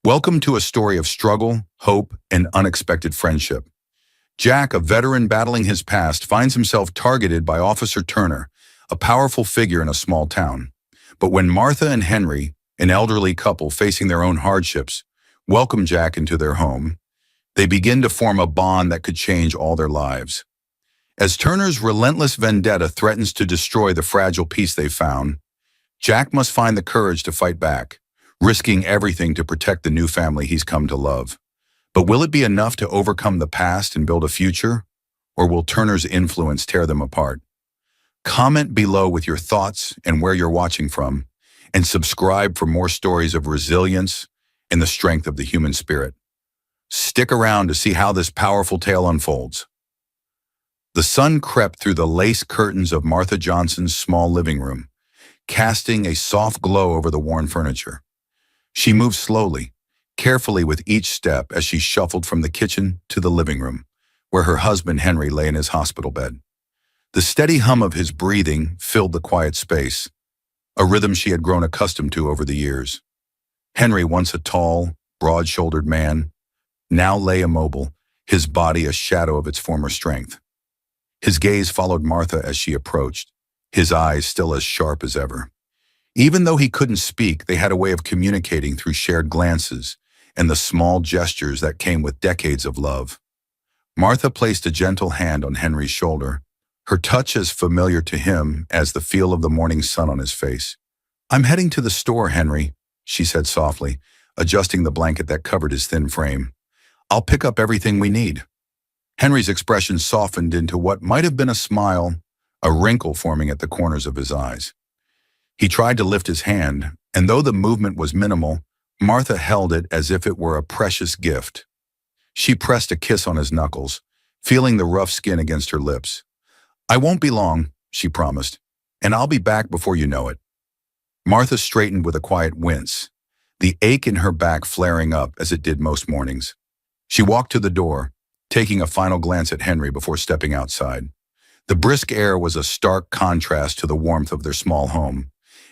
Welcome to a story of struggle, hope, and unexpected friendship. Jack, a veteran battling his past, finds himself targeted by Officer Turner, a powerful figure in a small town. But when Martha and Henry, an elderly couple facing their own hardships, welcome Jack into their home, they begin to form a bond that could change all their lives. As Turner's relentless vendetta threatens to destroy the fragile peace they found, Jack must find the courage to fight back, risking everything to protect the new family he's come to love. But will it be enough to overcome the past and build a future? Or will Turner's influence tear them apart? Comment below with your thoughts and where you're watching from, and subscribe for more stories of resilience and the strength of the human spirit. Stick around to see how this powerful tale unfolds. The sun crept through the lace curtains of Martha Johnson's small living room, casting a soft glow over the worn furniture. She moved slowly, carefully with each step as she shuffled from the kitchen to the living room, where her husband Henry lay in his hospital bed. The steady hum of his breathing filled the quiet space, a rhythm she had grown accustomed to over the years. Henry, once a tall, broad-shouldered man, now lay immobile, his body a shadow of its former strength. His gaze followed Martha as she approached, his eyes still as sharp as ever. Even though he couldn't speak, they had a way of communicating through shared glances and the small gestures that came with decades of love. Martha placed a gentle hand on Henry's shoulder, her touch as familiar to him as the feel of the morning sun on his face. "I'm heading to the store, Henry," she said softly, adjusting the blanket that covered his thin frame. "I'll pick up everything we need." Henry's expression softened into what might have been a smile, a wrinkle forming at the corners of his eyes. He tried to lift his hand, and though the movement was minimal, Martha held it as if it were a precious gift. She pressed a kiss on his knuckles, feeling the rough skin against her lips. "I won't be long," she promised, "and I'll be back before you know it." Martha straightened with a quiet wince, the ache in her back flaring up as it did most mornings. She walked to the door, taking a final glance at Henry before stepping outside. The brisk air was a stark contrast to the warmth of their small home,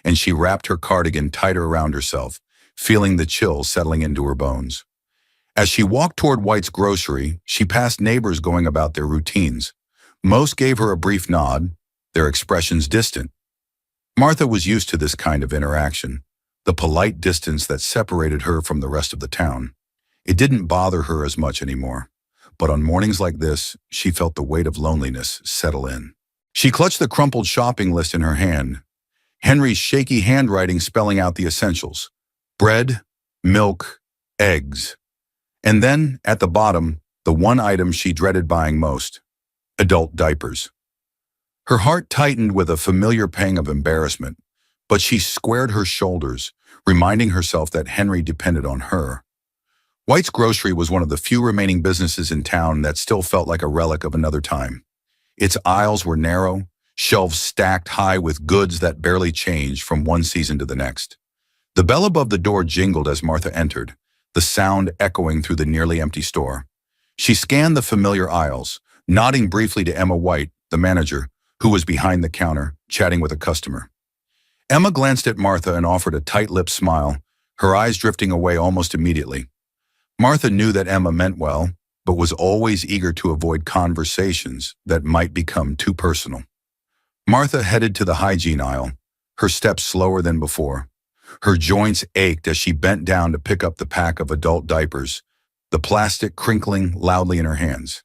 and she wrapped her cardigan tighter around herself, feeling the chill settling into her bones. As she walked toward White's grocery, she passed neighbors going about their routines. Most gave her a brief nod, their expressions distant. Martha was used to this kind of interaction, the polite distance that separated her from the rest of the town. It didn't bother her as much anymore, but on mornings like this, she felt the weight of loneliness settle in. She clutched the crumpled shopping list in her hand, Henry's shaky handwriting spelling out the essentials: bread, milk, eggs. And then, at the bottom, the one item she dreaded buying most: adult diapers. Her heart tightened with a familiar pang of embarrassment, but she squared her shoulders, reminding herself that Henry depended on her. White's Grocery was one of the few remaining businesses in town that still felt like a relic of another time. Its aisles were narrow, shelves stacked high with goods that barely changed from one season to the next. The bell above the door jingled as Martha entered, the sound echoing through the nearly empty store. She scanned the familiar aisles, nodding briefly to Emma White, the manager, who was behind the counter, chatting with a customer. Emma glanced at Martha and offered a tight-lipped smile, her eyes drifting away almost immediately. Martha knew that Emma meant well, but was always eager to avoid conversations that might become too personal. Martha headed to the hygiene aisle, her steps slower than before. Her joints ached as she bent down to pick up the pack of adult diapers, the plastic crinkling loudly in her hands.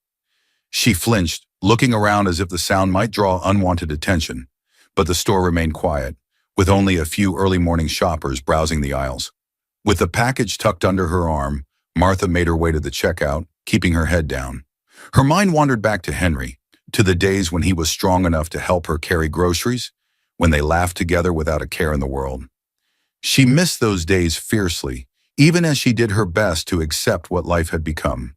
She flinched, looking around as if the sound might draw unwanted attention, but the store remained quiet, with only a few early morning shoppers browsing the aisles. With the package tucked under her arm, Martha made her way to the checkout, keeping her head down. Her mind wandered back to Henry, to the days when he was strong enough to help her carry groceries, when they laughed together without a care in the world. She missed those days fiercely, even as she did her best to accept what life had become.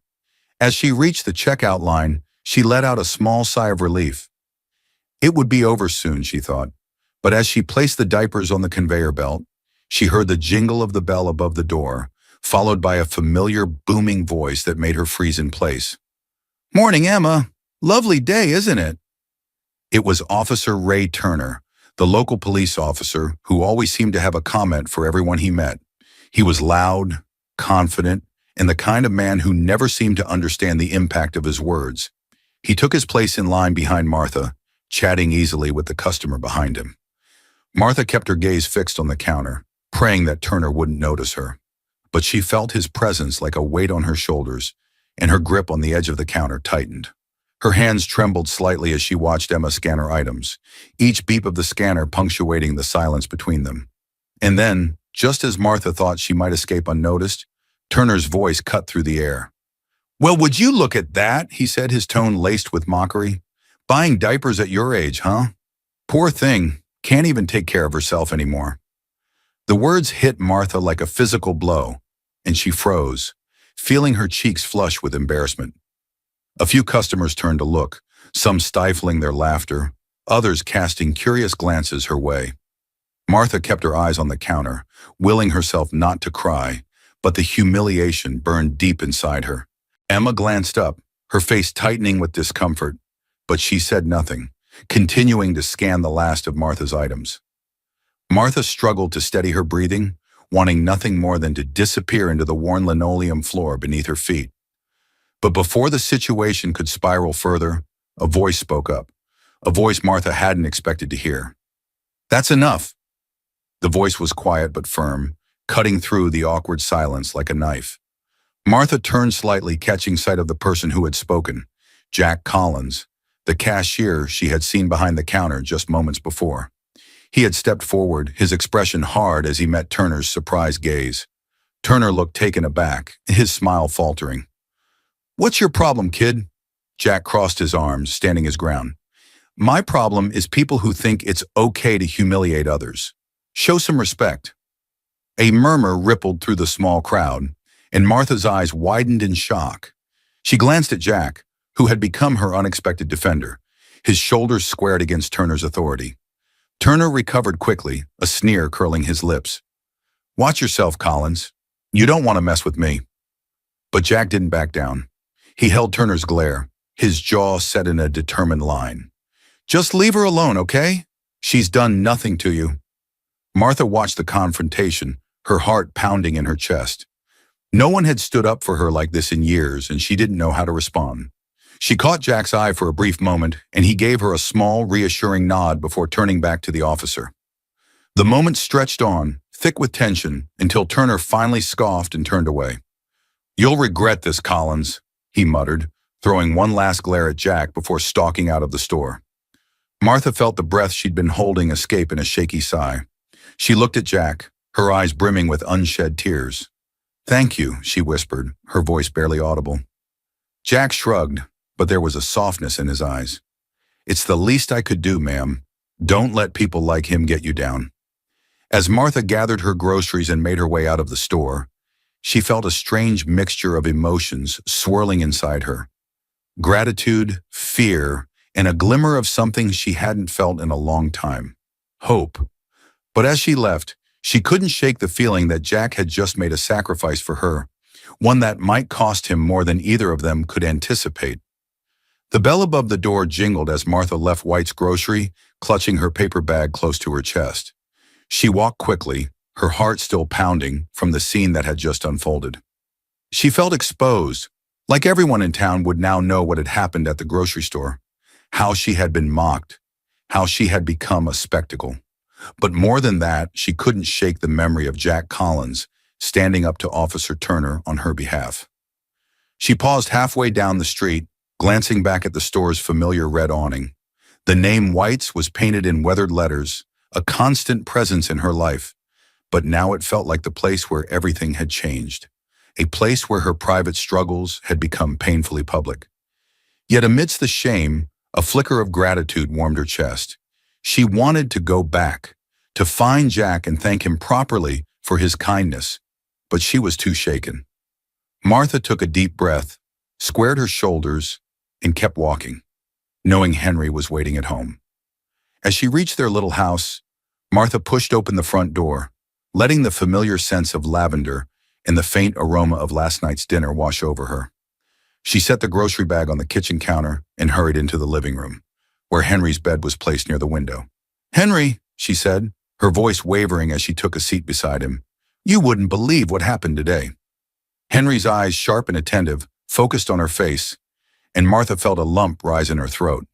As she reached the checkout line, she let out a small sigh of relief. It would be over soon, she thought, but as she placed the diapers on the conveyor belt, she heard the jingle of the bell above the door, followed by a familiar booming voice that made her freeze in place. "Morning, Emma. Lovely day, isn't it?" It was Officer Ray Turner, the local police officer who always seemed to have a comment for everyone he met. He was loud, confident, and the kind of man who never seemed to understand the impact of his words. He took his place in line behind Martha, chatting easily with the customer behind him. Martha kept her gaze fixed on the counter, praying that Turner wouldn't notice her. But she felt his presence like a weight on her shoulders, and her grip on the edge of the counter tightened. Her hands trembled slightly as she watched Emma scan her items, each beep of the scanner punctuating the silence between them. And then, just as Martha thought she might escape unnoticed, Turner's voice cut through the air. "Well, would you look at that?" he said, his tone laced with mockery. "Buying diapers at your age, huh? Poor thing, can't even take care of herself anymore." The words hit Martha like a physical blow, and she froze, feeling her cheeks flush with embarrassment. A few customers turned to look, some stifling their laughter, others casting curious glances her way. Martha kept her eyes on the counter, willing herself not to cry, but the humiliation burned deep inside her. Emma glanced up, her face tightening with discomfort, but she said nothing, continuing to scan the last of Martha's items. Martha struggled to steady her breathing, wanting nothing more than to disappear into the worn linoleum floor beneath her feet. But before the situation could spiral further, a voice spoke up, a voice Martha hadn't expected to hear. "That's enough." The voice was quiet but firm, cutting through the awkward silence like a knife. Martha turned slightly, catching sight of the person who had spoken, Jack Collins, the cashier she had seen behind the counter just moments before. He had stepped forward, his expression hard as he met Turner's surprised gaze. Turner looked taken aback, his smile faltering. "What's your problem, kid?" Jack crossed his arms, standing his ground. "My problem is people who think it's okay to humiliate others. Show some respect." A murmur rippled through the small crowd, and Martha's eyes widened in shock. She glanced at Jack, who had become her unexpected defender, his shoulders squared against Turner's authority. Turner recovered quickly, a sneer curling his lips. "Watch yourself, Collins. You don't want to mess with me." But Jack didn't back down. He held Turner's glare, his jaw set in a determined line. "Just leave her alone, okay? She's done nothing to you." Martha watched the confrontation, her heart pounding in her chest. No one had stood up for her like this in years, and she didn't know how to respond. She caught Jack's eye for a brief moment, and he gave her a small, reassuring nod before turning back to the officer. The moment stretched on, thick with tension, until Turner finally scoffed and turned away. "You'll regret this, Collins," he muttered, throwing one last glare at Jack before stalking out of the store. Martha felt the breath she'd been holding escape in a shaky sigh. She looked at Jack, her eyes brimming with unshed tears. "Thank you," she whispered, her voice barely audible. Jack shrugged, but there was a softness in his eyes. "It's the least I could do, ma'am. Don't let people like him get you down." As Martha gathered her groceries and made her way out of the store, she felt a strange mixture of emotions swirling inside her. Gratitude, fear, and a glimmer of something she hadn't felt in a long time. Hope. But as she left, she couldn't shake the feeling that Jack had just made a sacrifice for her, one that might cost him more than either of them could anticipate. The bell above the door jingled as Martha left White's grocery, clutching her paper bag close to her chest. She walked quickly, her heart still pounding from the scene that had just unfolded. She felt exposed, like everyone in town would now know what had happened at the grocery store, how she had been mocked, how she had become a spectacle. But more than that, she couldn't shake the memory of Jack Collins standing up to Officer Turner on her behalf. She paused halfway down the street, glancing back at the store's familiar red awning. The name White's was painted in weathered letters, a constant presence in her life, but now it felt like the place where everything had changed, a place where her private struggles had become painfully public. Yet amidst the shame, a flicker of gratitude warmed her chest. She wanted to go back, to find Jack and thank him properly for his kindness, but she was too shaken. Martha took a deep breath, squared her shoulders, and kept walking, knowing Henry was waiting at home. As she reached their little house, Martha pushed open the front door, letting the familiar sense of lavender and the faint aroma of last night's dinner wash over her. She set the grocery bag on the kitchen counter and hurried into the living room, where Henry's bed was placed near the window. "Henry," she said, her voice wavering as she took a seat beside him, "you wouldn't believe what happened today." Henry's eyes, sharp and attentive, focused on her face, and Martha felt a lump rise in her throat.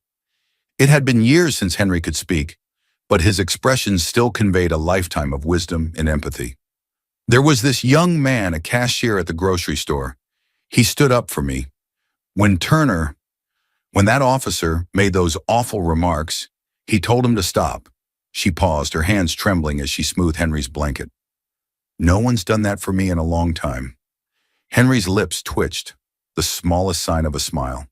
It had been years since Henry could speak, but his expressions still conveyed a lifetime of wisdom and empathy. There was this young man, a cashier at the grocery store. He stood up for me. When that officer made those awful remarks, he told him to stop. She paused, her hands trembling as she smoothed Henry's blanket. No one's done that for me in a long time. Henry's lips twitched, the smallest sign of a smile.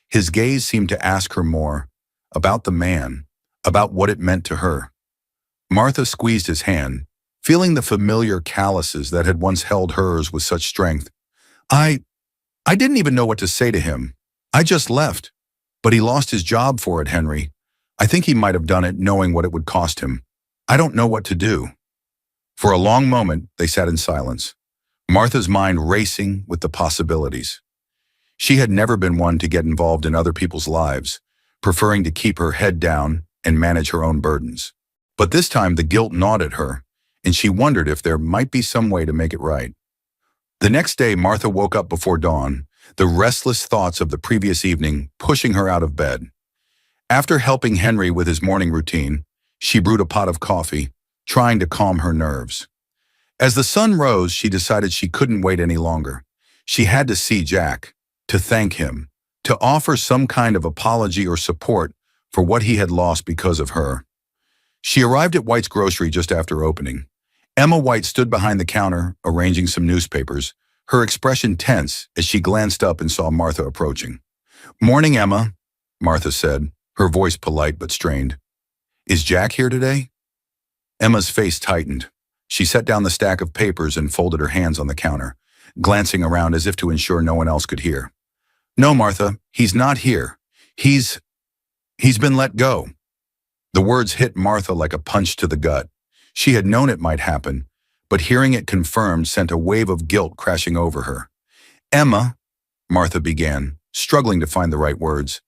His gaze seemed to ask her more about the man, about what it meant to her. Martha squeezed his hand, feeling the familiar calluses that had once held hers with such strength. I didn't even know what to say to him. I just left. But he lost his job for it, Henry. I think he might have done it knowing what it would cost him. I don't know what to do. For a long moment, they sat in silence, Martha's mind racing with the possibilities. She had never been one to get involved in other people's lives, preferring to keep her head down and manage her own burdens. But this time the guilt gnawed at her, and she wondered if there might be some way to make it right. The next day, Martha woke up before dawn, the restless thoughts of the previous evening pushing her out of bed. After helping Henry with his morning routine, she brewed a pot of coffee, trying to calm her nerves. As the sun rose, she decided she couldn't wait any longer. She had to see Jack, to thank him, to offer some kind of apology or support for what he had lost because of her. She arrived at White's grocery just after opening. Emma White stood behind the counter, arranging some newspapers, her expression tense as she glanced up and saw Martha approaching. "Morning, Emma," Martha said, her voice polite but strained. "Is Jack here today?" Emma's face tightened. She set down the stack of papers and folded her hands on the counter, glancing around as if to ensure no one else could hear. "No, Martha, he's not here. He's been let go." The words hit Martha like a punch to the gut. She had known it might happen, but hearing it confirmed sent a wave of guilt crashing over her. "Emma," Martha began, struggling to find the right words.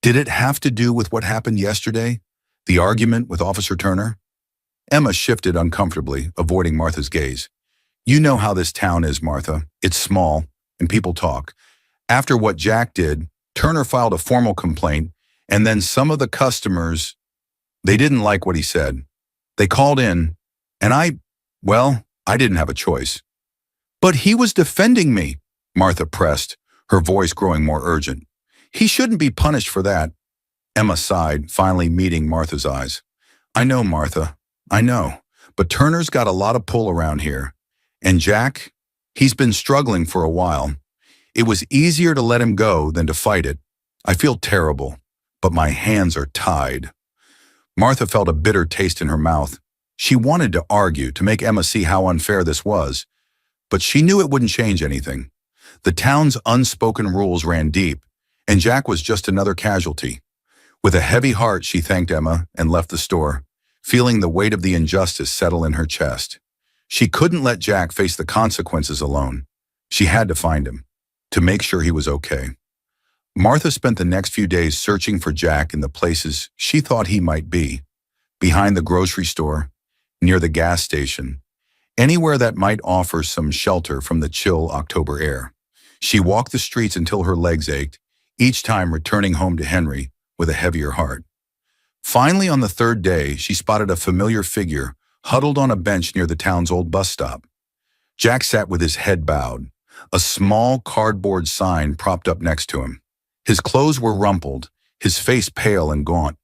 "Did it have to do with what happened yesterday? The argument with Officer Turner?" Emma shifted uncomfortably, avoiding Martha's gaze. "You know how this town is, Martha. It's small, and people talk. After what Jack did, Turner filed a formal complaint, and then some of the customers, they didn't like what he said. They called in, and I didn't have a choice." "But he was defending me," Martha pressed, her voice growing more urgent. "He shouldn't be punished for that." Emma sighed, finally meeting Martha's eyes. "I know, Martha. I know. But Turner's got a lot of pull around here. And Jack, he's been struggling for a while. It was easier to let him go than to fight it. I feel terrible, but my hands are tied." Martha felt a bitter taste in her mouth. She wanted to argue, to make Emma see how unfair this was, but she knew it wouldn't change anything. The town's unspoken rules ran deep, and Jack was just another casualty. With a heavy heart, she thanked Emma and left the store, feeling the weight of the injustice settle in her chest. She couldn't let Jack face the consequences alone. She had to find him, to make sure he was okay. Martha spent the next few days searching for Jack in the places she thought he might be: behind the grocery store, near the gas station, anywhere that might offer some shelter from the chill October air. She walked the streets until her legs ached, each time returning home to Henry with a heavier heart. Finally, on the third day, she spotted a familiar figure huddled on a bench near the town's old bus stop. Jack sat with his head bowed, a small cardboard sign propped up next to him. His clothes were rumpled, his face pale and gaunt,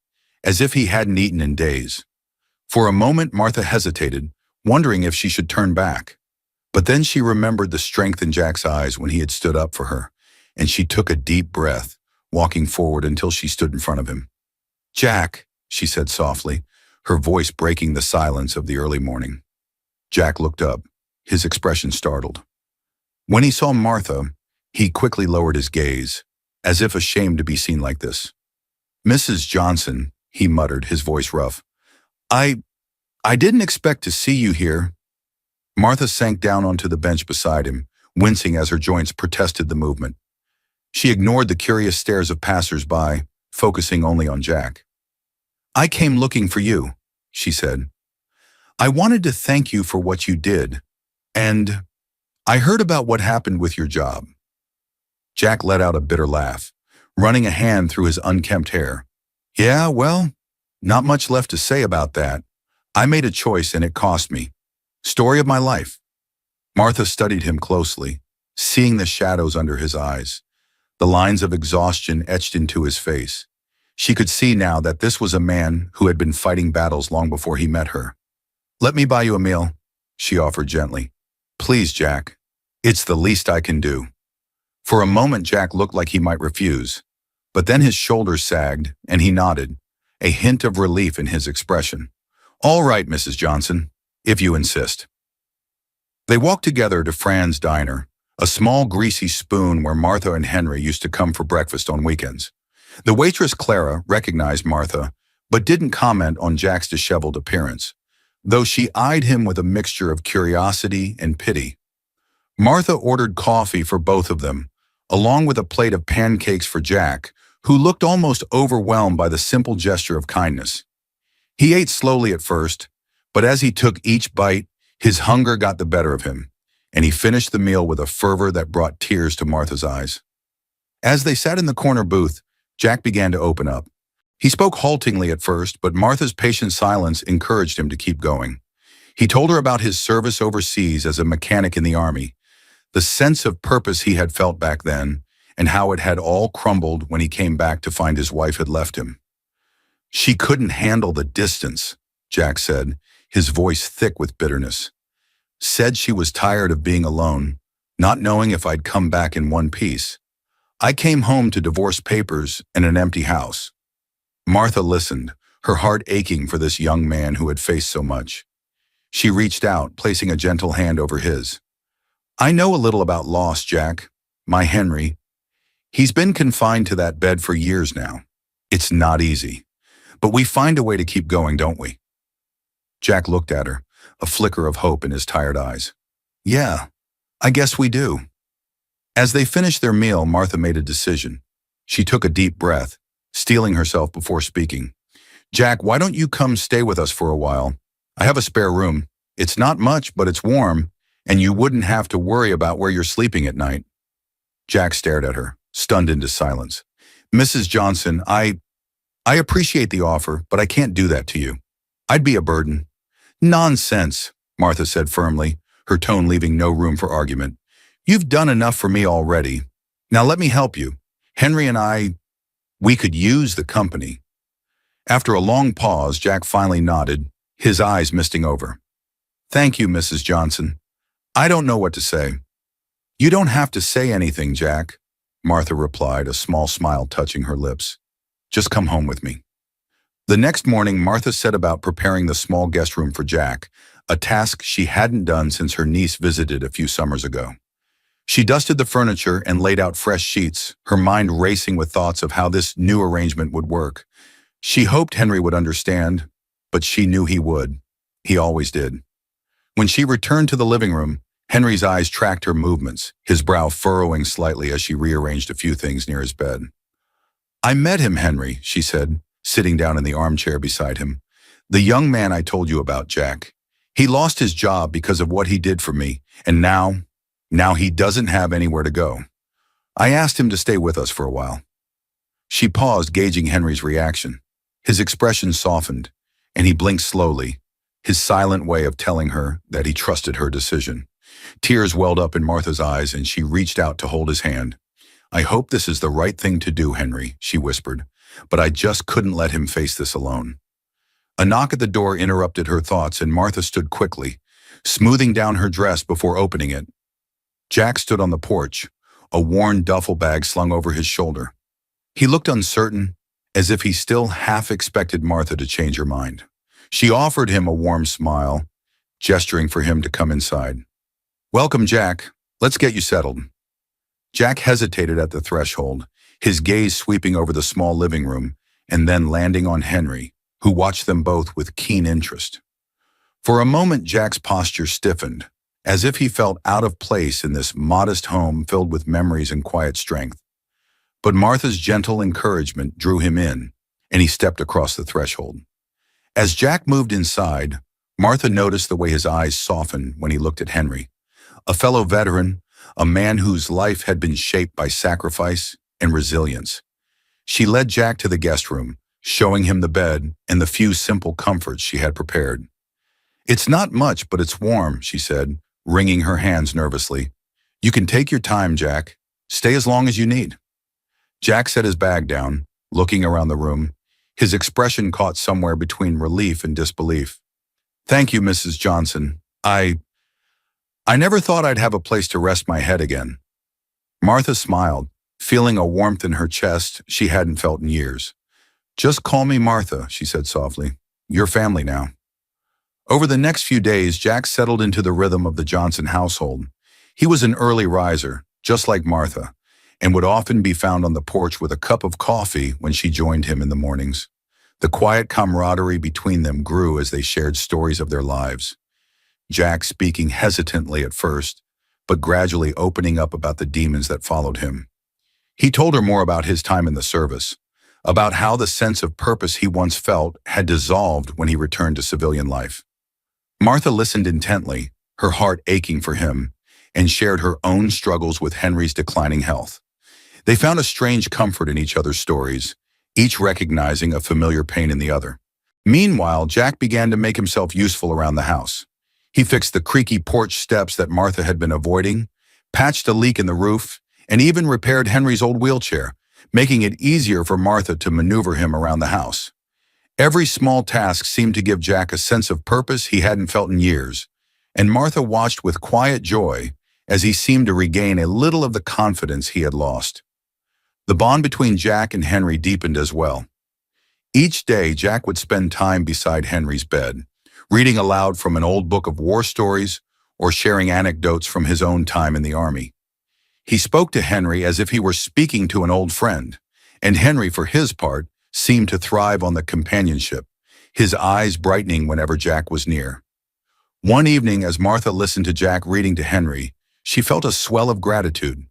as if he hadn't eaten in days. For a moment, Martha hesitated, wondering if she should turn back. But then she remembered the strength in Jack's eyes when he had stood up for her, and she took a deep breath, walking forward until she stood in front of him. "Jack," she said softly, her voice breaking the silence of the early morning. Jack looked up, his expression startled. When he saw Martha, he quickly lowered his gaze, as if ashamed to be seen like this. "Mrs. Johnson," he muttered, his voice rough. I didn't expect to see you here." Martha sank down onto the bench beside him, wincing as her joints protested the movement. She ignored the curious stares of passers-by, focusing only on Jack. "I came looking for you," she said. "I wanted to thank you for what you did, and I heard about what happened with your job. Jack let out a bitter laugh, running a hand through his unkempt hair. Yeah, well, not much left to say about that. I made a choice and it cost me. Story of my life. Martha studied him closely, seeing the shadows under his eyes, the lines of exhaustion etched into his face. She could see now that this was a man who had been fighting battles long before he met her. Let me buy you a meal, she offered gently. Please, Jack. It's the least I can do. For a moment, Jack looked like he might refuse, but then his shoulders sagged and he nodded, a hint of relief in his expression. All right, Mrs. Johnson, if you insist. They walked together to Fran's Diner, a small greasy spoon where Martha and Henry used to come for breakfast on weekends. The waitress Clara recognized Martha, but didn't comment on Jack's disheveled appearance, though she eyed him with a mixture of curiosity and pity. Martha ordered coffee for both of them, along with a plate of pancakes for Jack, who looked almost overwhelmed by the simple gesture of kindness. He ate slowly at first, but as he took each bite, his hunger got the better of him, and he finished the meal with a fervor that brought tears to Martha's eyes. As they sat in the corner booth, Jack began to open up. He spoke haltingly at first, but Martha's patient silence encouraged him to keep going. He told her about his service overseas as a mechanic in the Army, the sense of purpose he had felt back then, and how it had all crumbled when he came back to find his wife had left him. She couldn't handle the distance, Jack said, his voice thick with bitterness. Said she was tired of being alone, not knowing if I'd come back in one piece. I came home to divorce papers and an empty house. Martha listened, her heart aching for this young man who had faced so much. She reached out, placing a gentle hand over his. I know a little about loss, Jack. My Henry. He's been confined to that bed for years now. It's not easy. But we find a way to keep going, don't we? Jack looked at her, a flicker of hope in his tired eyes. Yeah, I guess we do. As they finished their meal, Martha made a decision. She took a deep breath, steeling herself before speaking. Jack, why don't you come stay with us for a while? I have a spare room. It's not much, but it's warm, and you wouldn't have to worry about where you're sleeping at night. Jack stared at her, stunned into silence. Mrs. Johnson, I appreciate the offer, but I can't do that to you. I'd be a burden. Nonsense, Martha said firmly, her tone leaving no room for argument. You've done enough for me already. Now let me help you. Henry and we could use the company. After a long pause, Jack finally nodded, his eyes misting over. Thank you, Mrs. Johnson. I don't know what to say. You don't have to say anything, Jack, Martha replied, a small smile touching her lips. Just come home with me. The next morning, Martha set about preparing the small guest room for Jack, a task she hadn't done since her niece visited a few summers ago. She dusted the furniture and laid out fresh sheets, her mind racing with thoughts of how this new arrangement would work. She hoped Henry would understand, but she knew he would. He always did. When she returned to the living room, Henry's eyes tracked her movements, his brow furrowing slightly as she rearranged a few things near his bed. I met him, Henry, she said, sitting down in the armchair beside him. The young man I told you about, Jack. He lost his job because of what he did for me, and now he doesn't have anywhere to go. I asked him to stay with us for a while. She paused, gauging Henry's reaction. His expression softened, and he blinked slowly, his silent way of telling her that he trusted her decision. Tears welled up in Martha's eyes, and she reached out to hold his hand. I hope this is the right thing to do, Henry, she whispered, but I just couldn't let him face this alone. A knock at the door interrupted her thoughts, and Martha stood quickly, smoothing down her dress before opening it. Jack stood on the porch, a worn duffel bag slung over his shoulder. He looked uncertain, as if he still half expected Martha to change her mind. She offered him a warm smile, gesturing for him to come inside. Welcome, Jack. Let's get you settled. Jack hesitated at the threshold, his gaze sweeping over the small living room and then landing on Henry, who watched them both with keen interest. For a moment, Jack's posture stiffened, as if he felt out of place in this modest home filled with memories and quiet strength. But Martha's gentle encouragement drew him in, and he stepped across the threshold. As Jack moved inside, Martha noticed the way his eyes softened when he looked at Henry, a fellow veteran, a man whose life had been shaped by sacrifice and resilience. She led Jack to the guest room, showing him the bed and the few simple comforts she had prepared. "It's not much, but it's warm," she said, wringing her hands nervously. "You can take your time, Jack. Stay as long as you need." Jack set his bag down, looking around the room, his expression caught somewhere between relief and disbelief. "Thank you, Mrs. Johnson. I never thought I'd have a place to rest my head again." Martha smiled, feeling a warmth in her chest she hadn't felt in years. "Just call me Martha," she said softly. "You're family now." Over the next few days, Jack settled into the rhythm of the Johnson household. He was an early riser, just like Martha, and would often be found on the porch with a cup of coffee when she joined him in the mornings. The quiet camaraderie between them grew as they shared stories of their lives. Jack speaking hesitantly at first, but gradually opening up about the demons that followed him. He told her more about his time in the service, about how the sense of purpose he once felt had dissolved when he returned to civilian life. Martha listened intently, her heart aching for him, and shared her own struggles with Henry's declining health. They found a strange comfort in each other's stories, each recognizing a familiar pain in the other. Meanwhile, Jack began to make himself useful around the house. He fixed the creaky porch steps that Martha had been avoiding, patched a leak in the roof, and even repaired Henry's old wheelchair, making it easier for Martha to maneuver him around the house. Every small task seemed to give Jack a sense of purpose he hadn't felt in years, and Martha watched with quiet joy as he seemed to regain a little of the confidence he had lost. The bond between Jack and Henry deepened as well. Each day, Jack would spend time beside Henry's bed, reading aloud from an old book of war stories or sharing anecdotes from his own time in the army. He spoke to Henry as if he were speaking to an old friend, and Henry, for his part, seemed to thrive on the companionship, his eyes brightening whenever Jack was near. One evening, as Martha listened to Jack reading to Henry, she felt a swell of gratitude.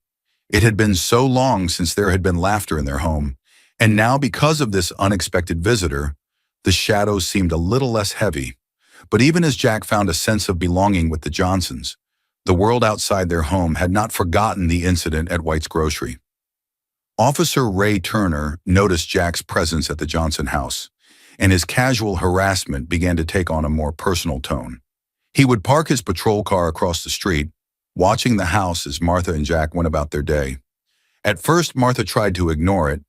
It had been so long since there had been laughter in their home, and now, because of this unexpected visitor, the shadows seemed a little less heavy. But even as Jack found a sense of belonging with the Johnsons, the world outside their home had not forgotten the incident at White's Grocery. Officer Ray Turner noticed Jack's presence at the Johnson house, and his casual harassment began to take on a more personal tone. He would park his patrol car across the street, watching the house as Martha and Jack went about their day. At first, Martha tried to ignore it,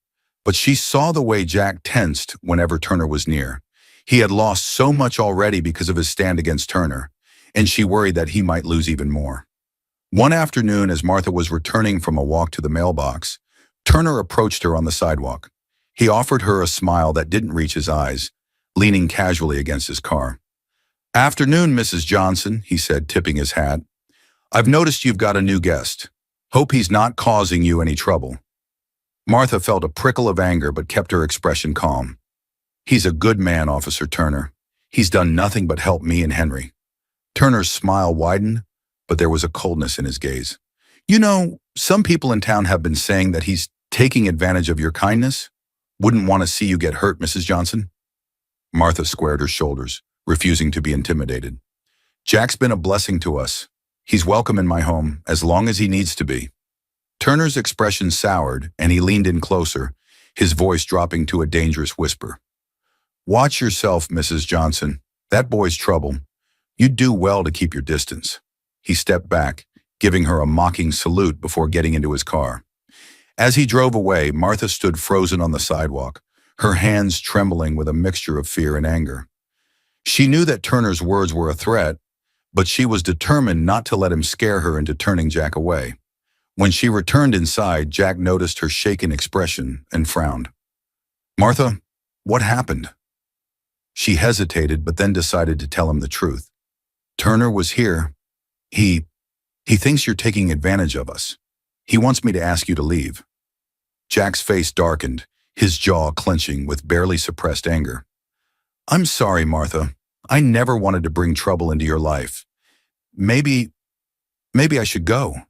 but she saw the way Jack tensed whenever Turner was near. He had lost so much already because of his stand against Turner, and she worried that he might lose even more. One afternoon, as Martha was returning from a walk to the mailbox, Turner approached her on the sidewalk. He offered her a smile that didn't reach his eyes, leaning casually against his car. "Afternoon, Mrs. Johnson," he said, tipping his hat. "I've noticed you've got a new guest. Hope he's not causing you any trouble." Martha felt a prickle of anger but kept her expression calm. "He's a good man, Officer Turner. He's done nothing but help me and Henry." Turner's smile widened, but there was a coldness in his gaze. "You know, some people in town have been saying that he's taking advantage of your kindness. Wouldn't want to see you get hurt, Mrs. Johnson." Martha squared her shoulders, refusing to be intimidated. "Jack's been a blessing to us. He's welcome in my home, as long as he needs to be." Turner's expression soured, and he leaned in closer, his voice dropping to a dangerous whisper. "Watch yourself, Mrs. Johnson. That boy's trouble. You'd do well to keep your distance." He stepped back, giving her a mocking salute before getting into his car. As he drove away, Martha stood frozen on the sidewalk, her hands trembling with a mixture of fear and anger. She knew that Turner's words were a threat, but she was determined not to let him scare her into turning Jack away. When she returned inside, Jack noticed her shaken expression and frowned. "Martha, what happened?" She hesitated, but then decided to tell him the truth. "Turner was here. He thinks you're taking advantage of us. He wants me to ask you to leave." Jack's face darkened, his jaw clenching with barely suppressed anger. "I'm sorry, Martha. I never wanted to bring trouble into your life. Maybe I should go."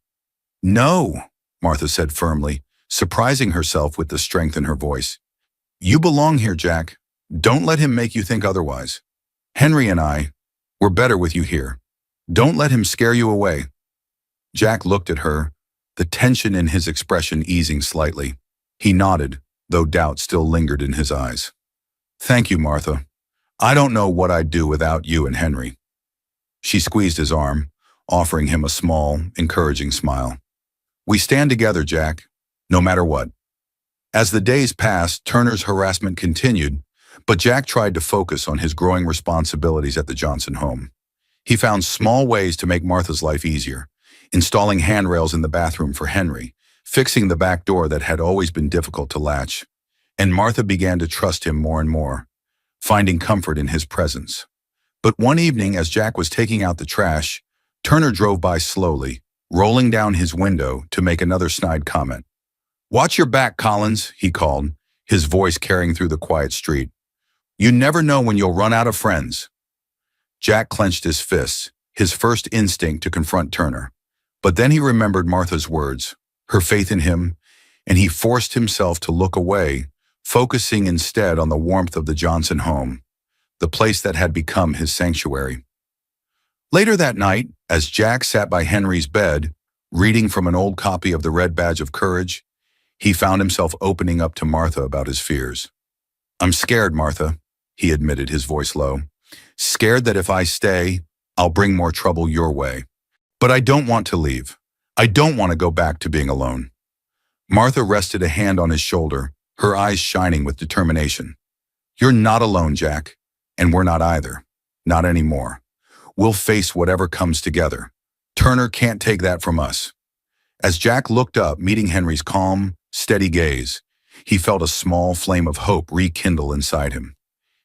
"No," Martha said firmly, surprising herself with the strength in her voice. "You belong here, Jack. Don't let him make you think otherwise. Henry and we're better with you here. Don't let him scare you away." Jack looked at her, the tension in his expression easing slightly. He nodded, though doubt still lingered in his eyes. Thank you, Martha. I don't know what I'd do without you and Henry. She squeezed his arm, offering him a small, encouraging smile. We stand together, Jack, no matter what. As the days passed, Turner's harassment continued, but Jack tried to focus on his growing responsibilities at the Johnson home. He found small ways to make Martha's life easier, installing handrails in the bathroom for Henry, fixing the back door that had always been difficult to latch. And Martha began to trust him more and more, finding comfort in his presence. But one evening, as Jack was taking out the trash, Turner drove by slowly, rolling down his window to make another snide comment. Watch your back, Collins, he called, his voice carrying through the quiet street. You never know when you'll run out of friends. Jack clenched his fists, his first instinct to confront Turner. But then he remembered Martha's words, her faith in him, and he forced himself to look away, focusing instead on the warmth of the Johnson home, the place that had become his sanctuary. Later that night, as Jack sat by Henry's bed, reading from an old copy of the Red Badge of Courage, he found himself opening up to Martha about his fears. I'm scared, Martha, he admitted, his voice low. Scared that if I stay, I'll bring more trouble your way. But I don't want to leave. I don't want to go back to being alone. Martha rested a hand on his shoulder, her eyes shining with determination. You're not alone, Jack, and we're not either. Not anymore. We'll face whatever comes together. Turner can't take that from us. As Jack looked up, meeting Henry's calm, steady gaze, he felt a small flame of hope rekindle inside him.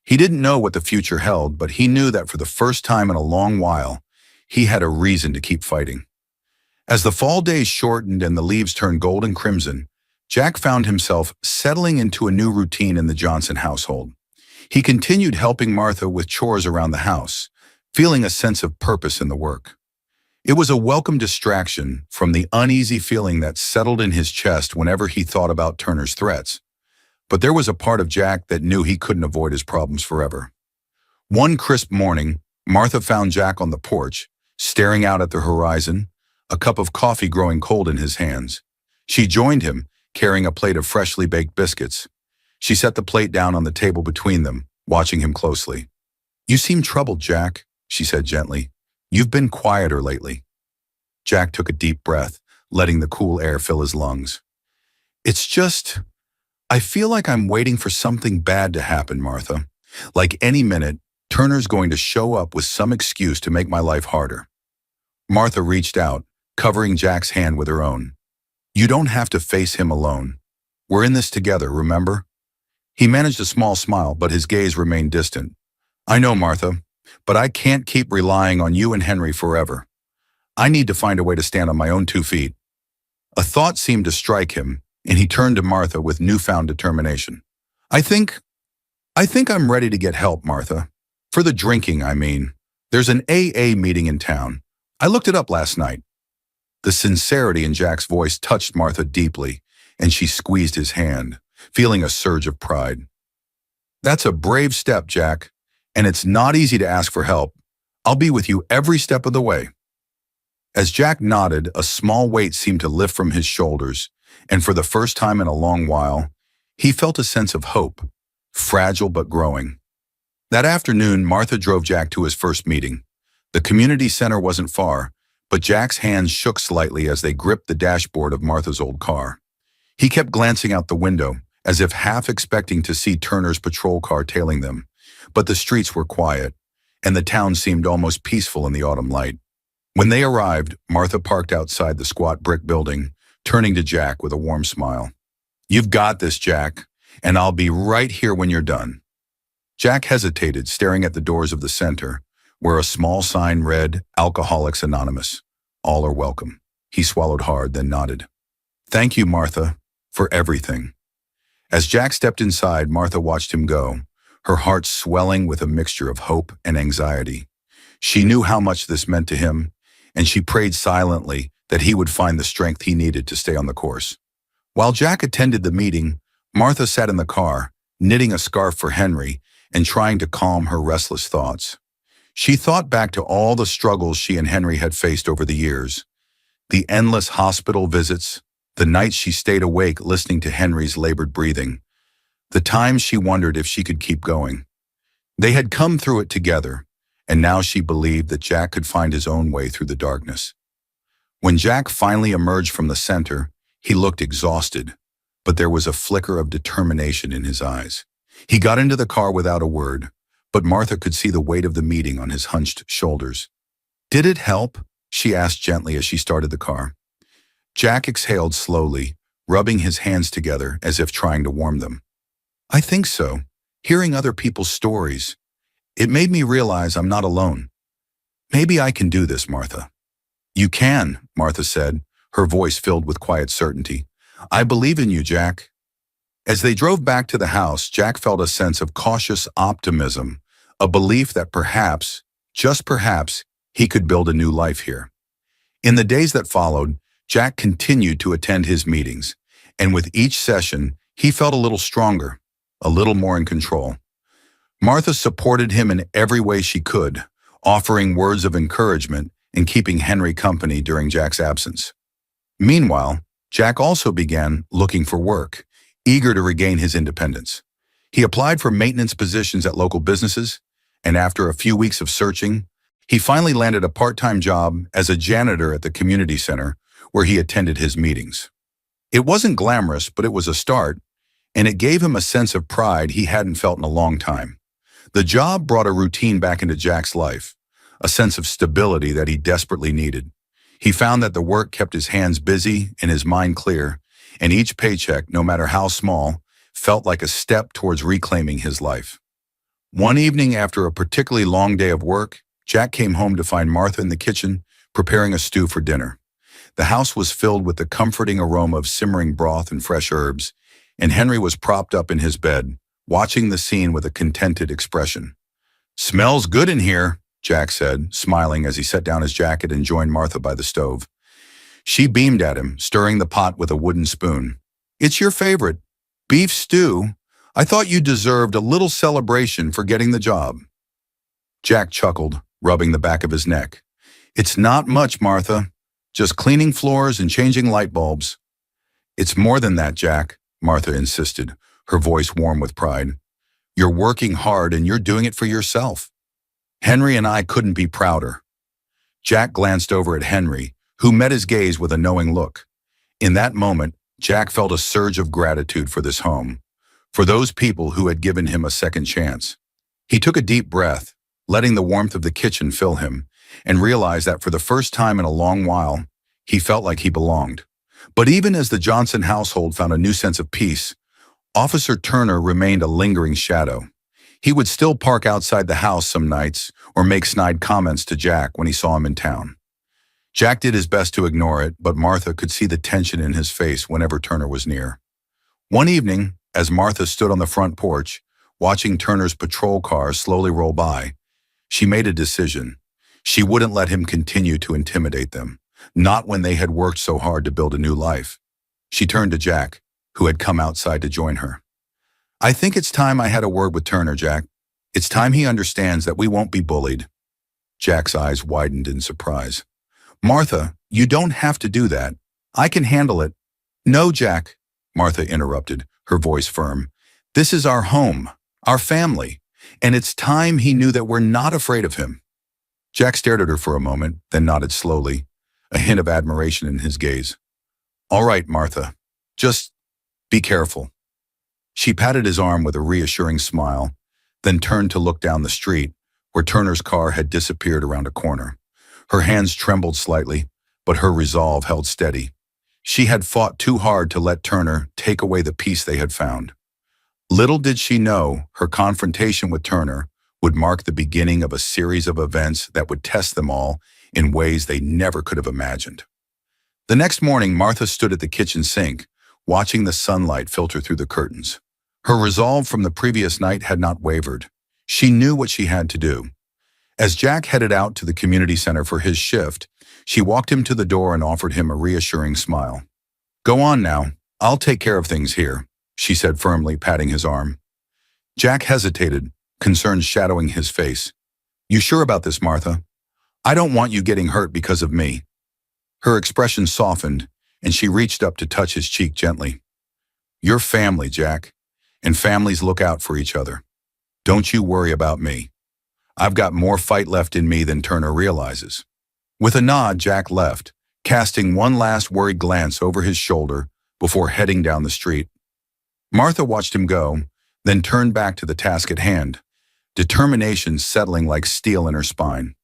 He didn't know what the future held, but he knew that for the first time in a long while, he had a reason to keep fighting. As the fall days shortened and the leaves turned gold and crimson, Jack found himself settling into a new routine in the Johnson household. He continued helping Martha with chores around the house, feeling a sense of purpose in the work. It was a welcome distraction from the uneasy feeling that settled in his chest whenever he thought about Turner's threats. But there was a part of Jack that knew he couldn't avoid his problems forever. One crisp morning, Martha found Jack on the porch, staring out at the horizon, a cup of coffee growing cold in his hands. She joined him, carrying a plate of freshly baked biscuits. She set the plate down on the table between them, watching him closely. You seem troubled, Jack, she said gently. You've been quieter lately. Jack took a deep breath, letting the cool air fill his lungs. It's just, I feel like I'm waiting for something bad to happen, Martha. Like any minute, Turner's going to show up with some excuse to make my life harder. Martha reached out, covering Jack's hand with her own. You don't have to face him alone. We're in this together, remember? He managed a small smile, but his gaze remained distant. I know, Martha, but I can't keep relying on you and Henry forever. I need to find a way to stand on my own 2 feet. A thought seemed to strike him, and he turned to Martha with newfound determination. I think I'm ready to get help, Martha. For the drinking, I mean. There's an AA meeting in town. I looked it up last night. The sincerity in Jack's voice touched Martha deeply, and she squeezed his hand, feeling a surge of pride. That's a brave step, Jack, and it's not easy to ask for help. I'll be with you every step of the way. As Jack nodded, a small weight seemed to lift from his shoulders, and for the first time in a long while, he felt a sense of hope, fragile but growing. That afternoon, Martha drove Jack to his first meeting. The community center wasn't far, but Jack's hands shook slightly as they gripped the dashboard of Martha's old car. He kept glancing out the window, as if half expecting to see Turner's patrol car tailing them. But the streets were quiet, and the town seemed almost peaceful in the autumn light. When they arrived, Martha parked outside the squat brick building, turning to Jack with a warm smile. You've got this, Jack, and I'll be right here when you're done. Jack hesitated, staring at the doors of the center, where a small sign read, Alcoholics Anonymous. All are welcome. He swallowed hard, then nodded. Thank you, Martha, for everything. As Jack stepped inside, Martha watched him go, her heart swelling with a mixture of hope and anxiety. She knew how much this meant to him, and she prayed silently that he would find the strength he needed to stay on the course. While Jack attended the meeting, Martha sat in the car, knitting a scarf for Henry and trying to calm her restless thoughts. She thought back to all the struggles she and Henry had faced over the years. The endless hospital visits, the nights she stayed awake listening to Henry's labored breathing, the times she wondered if she could keep going. They had come through it together, and now she believed that Jack could find his own way through the darkness. When Jack finally emerged from the center, he looked exhausted, but there was a flicker of determination in his eyes. He got into the car without a word, but Martha could see the weight of the meeting on his hunched shoulders. "Did it help?" she asked gently as she started the car. Jack exhaled slowly, rubbing his hands together as if trying to warm them. "I think so. Hearing other people's stories. It made me realize I'm not alone. Maybe I can do this, Martha." "You can," Martha said, her voice filled with quiet certainty. "I believe in you, Jack." As they drove back to the house, Jack felt a sense of cautious optimism, a belief that perhaps, just perhaps, he could build a new life here. In the days that followed, Jack continued to attend his meetings, and with each session, he felt a little stronger, a little more in control. Martha supported him in every way she could, offering words of encouragement and keeping Henry company during Jack's absence. Meanwhile, Jack also began looking for work, eager to regain his independence. He applied for maintenance positions at local businesses, and after a few weeks of searching, he finally landed a part-time job as a janitor at the community center where he attended his meetings. It wasn't glamorous, but it was a start, and it gave him a sense of pride he hadn't felt in a long time. The job brought a routine back into Jack's life, a sense of stability that he desperately needed. He found that the work kept his hands busy and his mind clear, and each paycheck, no matter how small, felt like a step towards reclaiming his life. One evening after a particularly long day of work, Jack came home to find Martha in the kitchen preparing a stew for dinner. The house was filled with the comforting aroma of simmering broth and fresh herbs, and Henry was propped up in his bed, watching the scene with a contented expression. "Smells good in here," Jack said, smiling as he set down his jacket and joined Martha by the stove. She beamed at him, stirring the pot with a wooden spoon. "It's your favorite, beef stew. I thought you deserved a little celebration for getting the job." Jack chuckled, rubbing the back of his neck. "It's not much, Martha. Just cleaning floors and changing light bulbs." "It's more than that, Jack," Martha insisted, her voice warm with pride. "You're working hard and you're doing it for yourself. Henry and I couldn't be prouder." Jack glanced over at Henry, who met his gaze with a knowing look. In that moment, Jack felt a surge of gratitude for this home, for those people who had given him a second chance. He took a deep breath, letting the warmth of the kitchen fill him, and realized that for the first time in a long while, he felt like he belonged. But even as the Johnson household found a new sense of peace, Officer Turner remained a lingering shadow. He would still park outside the house some nights or make snide comments to Jack when he saw him in town. Jack did his best to ignore it, but Martha could see the tension in his face whenever Turner was near. One evening, as Martha stood on the front porch, watching Turner's patrol car slowly roll by, she made a decision. She wouldn't let him continue to intimidate them, not when they had worked so hard to build a new life. She turned to Jack, who had come outside to join her. "I think it's time I had a word with Turner, Jack. It's time he understands that we won't be bullied." Jack's eyes widened in surprise. "Martha, you don't have to do that. I can handle it." "No, Jack," Martha interrupted, her voice firm. "This is our home, our family, and it's time he knew that we're not afraid of him." Jack stared at her for a moment, then nodded slowly, a hint of admiration in his gaze. "All right, Martha. Just be careful." She patted his arm with a reassuring smile, then turned to look down the street, where Turner's car had disappeared around a corner. Her hands trembled slightly, but her resolve held steady. She had fought too hard to let Turner take away the peace they had found. Little did she know her confrontation with Turner would mark the beginning of a series of events that would test them all in ways they never could have imagined. The next morning, Martha stood at the kitchen sink, watching the sunlight filter through the curtains. Her resolve from the previous night had not wavered. She knew what she had to do. As Jack headed out to the community center for his shift, she walked him to the door and offered him a reassuring smile. "Go on now. I'll take care of things here," she said firmly, patting his arm. Jack hesitated, concern shadowing his face. "You sure about this, Martha? I don't want you getting hurt because of me." Her expression softened, and she reached up to touch his cheek gently. "You're family, Jack, and families look out for each other. Don't you worry about me. I've got more fight left in me than Turner realizes." With a nod, Jack left, casting one last worried glance over his shoulder before heading down the street. Martha watched him go, then turned back to the task at hand, determination settling like steel in her spine.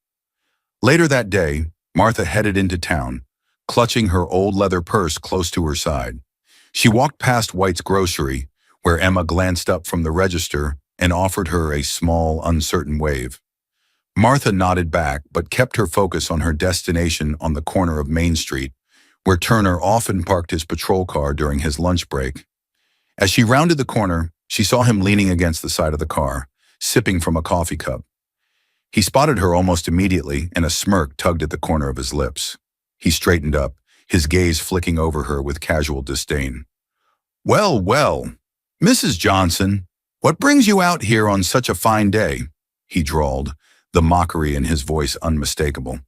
Later that day, Martha headed into town, clutching her old leather purse close to her side. She walked past White's Grocery, where Emma glanced up from the register and offered her a small, uncertain wave. Martha nodded back, but kept her focus on her destination on the corner of Main Street, where Turner often parked his patrol car during his lunch break. As she rounded the corner, she saw him leaning against the side of the car, sipping from a coffee cup. He spotted her almost immediately, and a smirk tugged at the corner of his lips. He straightened up, his gaze flicking over her with casual disdain. "Well, well, Mrs. Johnson, what brings you out here on such a fine day?" he drawled, the mockery in his voice unmistakable.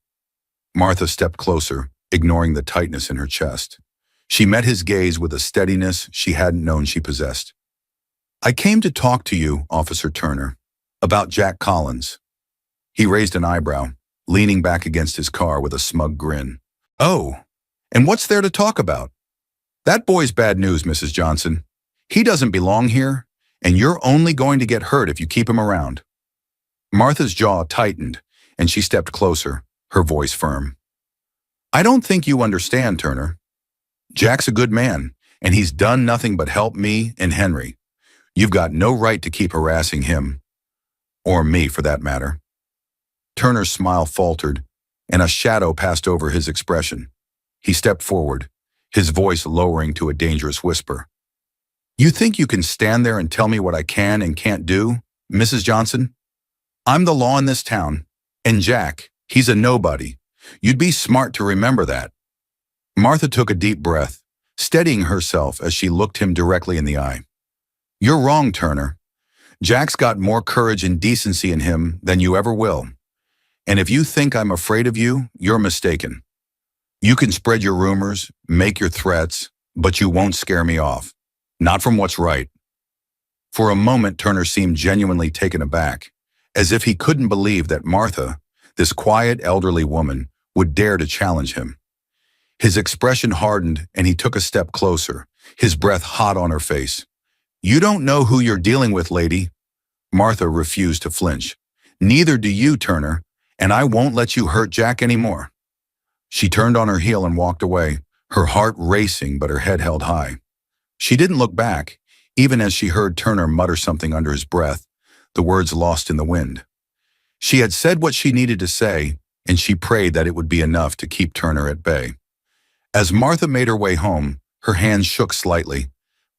Martha stepped closer, ignoring the tightness in her chest. She met his gaze with a steadiness she hadn't known she possessed. "I came to talk to you, Officer Turner, about Jack Collins." He raised an eyebrow, leaning back against his car with a smug grin. "Oh, and what's there to talk about?" "That boy's bad news, Mrs. Johnson. He doesn't belong here, and you're only going to get hurt if you keep him around." Martha's jaw tightened, and she stepped closer, her voice firm. "I don't think you understand, Turner. Jack's a good man, and he's done nothing but help me and Henry. You've got no right to keep harassing him, or me for that matter." Turner's smile faltered, and a shadow passed over his expression. He stepped forward, his voice lowering to a dangerous whisper. "You think you can stand there and tell me what I can and can't do, Mrs. Johnson? I'm the law in this town, and Jack, he's a nobody. You'd be smart to remember that." Martha took a deep breath, steadying herself as she looked him directly in the eye. "You're wrong, Turner. Jack's got more courage and decency in him than you ever will. And if you think I'm afraid of you, you're mistaken. You can spread your rumors, make your threats, but you won't scare me off. Not from what's right." For a moment, Turner seemed genuinely taken aback, as if he couldn't believe that Martha, this quiet elderly woman, would dare to challenge him. His expression hardened, and he took a step closer, his breath hot on her face. "You don't know who you're dealing with, lady." Martha refused to flinch. "Neither do you, Turner, and I won't let you hurt Jack anymore." She turned on her heel and walked away, her heart racing but her head held high. She didn't look back, even as she heard Turner mutter something under his breath, the words lost in the wind. She had said what she needed to say, and she prayed that it would be enough to keep Turner at bay. As Martha made her way home, her hands shook slightly,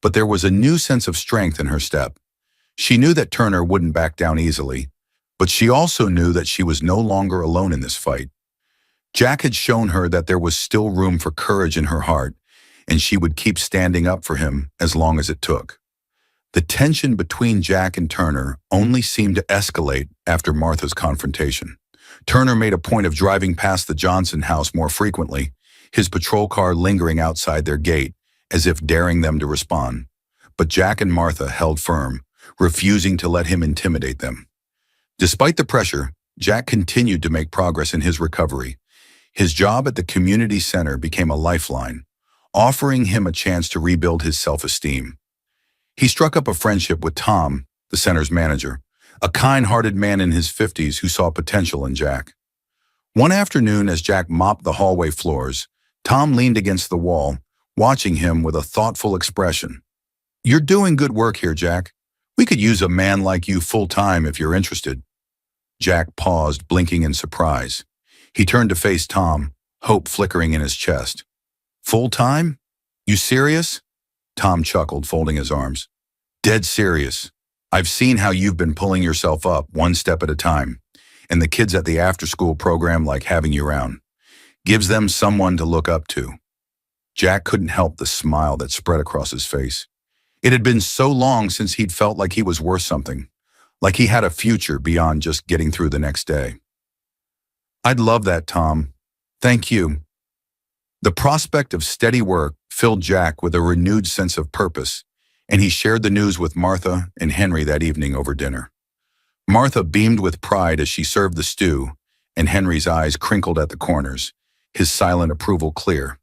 but there was a new sense of strength in her step. She knew that Turner wouldn't back down easily, but she also knew that she was no longer alone in this fight. Jack had shown her that there was still room for courage in her heart, and she would keep standing up for him as long as it took. The tension between Jack and Turner only seemed to escalate after Martha's confrontation. Turner made a point of driving past the Johnson house more frequently, his patrol car lingering outside their gate, as if daring them to respond. But Jack and Martha held firm, refusing to let him intimidate them. Despite the pressure, Jack continued to make progress in his recovery. His job at the community center became a lifeline, offering him a chance to rebuild his self-esteem. He struck up a friendship with Tom, the center's manager, a kind-hearted man in his 50s who saw potential in Jack. One afternoon, as Jack mopped the hallway floors, Tom leaned against the wall, watching him with a thoughtful expression. "You're doing good work here, Jack. We could use a man like you full-time if you're interested." Jack paused, blinking in surprise. He turned to face Tom, hope flickering in his chest. "Full-time? You serious?" Tom chuckled, folding his arms. "Dead serious. I've seen how you've been pulling yourself up one step at a time, and the kids at the after-school program like having you around. Gives them someone to look up to." Jack couldn't help the smile that spread across his face. It had been so long since he'd felt like he was worth something, like he had a future beyond just getting through the next day. "I'd love that, Tom. Thank you." The prospect of steady work filled Jack with a renewed sense of purpose, and he shared the news with Martha and Henry that evening over dinner. Martha beamed with pride as she served the stew, and Henry's eyes crinkled at the corners, his silent approval clear.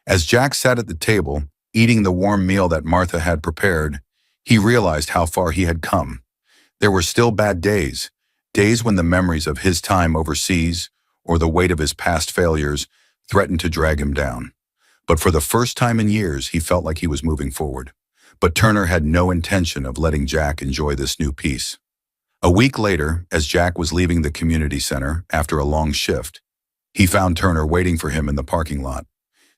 As Jack sat at the table, eating the warm meal that Martha had prepared, he realized how far he had come. There were still bad days, days when the memories of his time overseas or the weight of his past failures threatened to drag him down. But for the first time in years, he felt like he was moving forward. But Turner had no intention of letting Jack enjoy this new peace. A week later, as Jack was leaving the community center after a long shift, he found Turner waiting for him in the parking lot.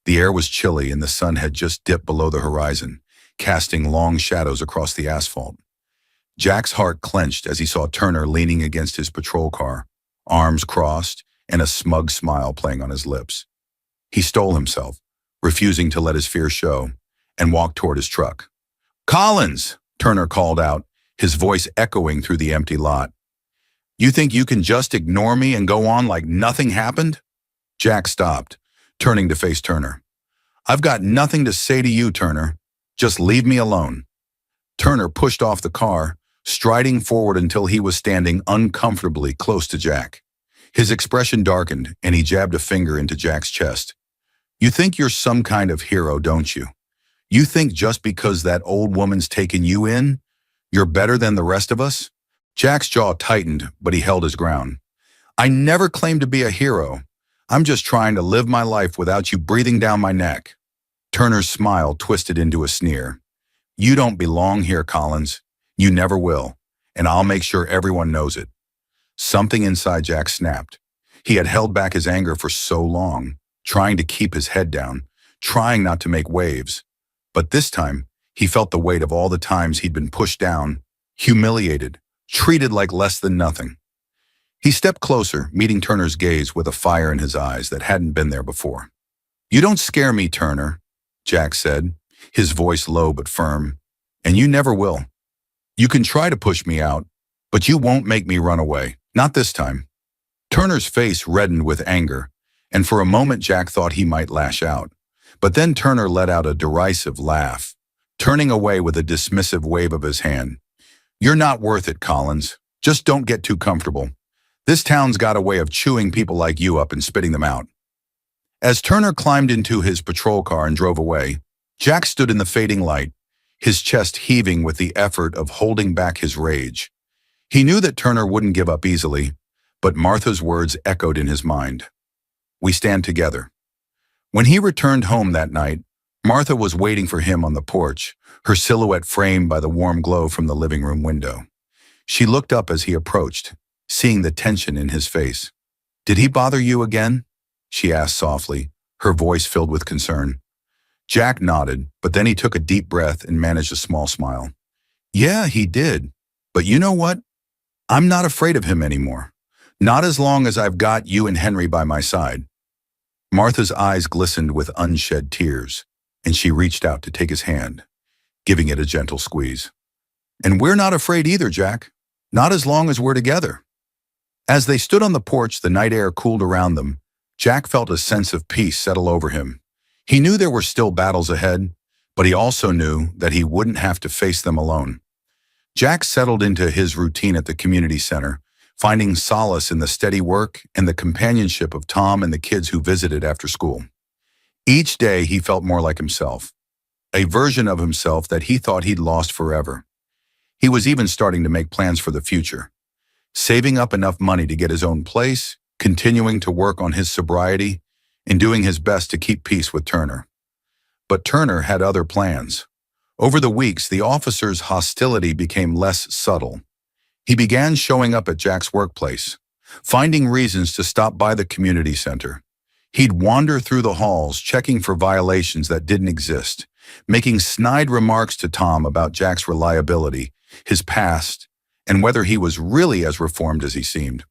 The air was chilly and the sun had just dipped below the horizon, casting long shadows across the asphalt. Jack's heart clenched as he saw Turner leaning against his patrol car, arms crossed and a smug smile playing on his lips. He stole himself, refusing to let his fear show, and walked toward his truck. "Collins!" Turner called out, his voice echoing through the empty lot. "You think you can just ignore me and go on like nothing happened?" Jack stopped, turning to face Turner. "I've got nothing to say to you, Turner. Just leave me alone." Turner pushed off the car, striding forward until he was standing uncomfortably close to Jack. His expression darkened, and he jabbed a finger into Jack's chest. "You think you're some kind of hero, don't you? You think just because that old woman's taken you in, you're better than the rest of us?" Jack's jaw tightened, but he held his ground. "I never claimed to be a hero. I'm just trying to live my life without you breathing down my neck." Turner's smile twisted into a sneer. "You don't belong here, Collins. You never will, and I'll make sure everyone knows it." Something inside Jack snapped. He had held back his anger for so long, trying to keep his head down, trying not to make waves. But this time, he felt the weight of all the times he'd been pushed down, humiliated, treated like less than nothing. He stepped closer, meeting Turner's gaze with a fire in his eyes that hadn't been there before. "You don't scare me, Turner," Jack said, his voice low but firm, "and you never will. You can try to push me out, but you won't make me run away. Not this time." Turner's face reddened with anger, and for a moment Jack thought he might lash out. But then Turner let out a derisive laugh, turning away with a dismissive wave of his hand. "You're not worth it, Collins. Just don't get too comfortable. This town's got a way of chewing people like you up and spitting them out." As Turner climbed into his patrol car and drove away, Jack stood in the fading light, his chest heaving with the effort of holding back his rage. He knew that Turner wouldn't give up easily, but Martha's words echoed in his mind. "We stand together." When he returned home that night, Martha was waiting for him on the porch, her silhouette framed by the warm glow from the living room window. She looked up as he approached, seeing the tension in his face. "Did he bother you again?" she asked softly, her voice filled with concern. Jack nodded, but then he took a deep breath and managed a small smile. "Yeah, he did. But you know what? I'm not afraid of him anymore. Not as long as I've got you and Henry by my side." Martha's eyes glistened with unshed tears, and she reached out to take his hand, giving it a gentle squeeze. "And we're not afraid either, Jack. Not as long as we're together." As they stood on the porch, the night air cooled around them. Jack felt a sense of peace settle over him. He knew there were still battles ahead, but he also knew that he wouldn't have to face them alone. Jack settled into his routine at the community center, finding solace in the steady work and the companionship of Tom and the kids who visited after school. Each day he felt more like himself, a version of himself that he thought he'd lost forever. He was even starting to make plans for the future, saving up enough money to get his own place, continuing to work on his sobriety, and doing his best to keep peace with Turner. But Turner had other plans. Over the weeks, the officer's hostility became less subtle. He began showing up at Jack's workplace, finding reasons to stop by the community center. He'd wander through the halls, checking for violations that didn't exist, making snide remarks to Tom about Jack's reliability, his past, and whether he was really as reformed as he seemed.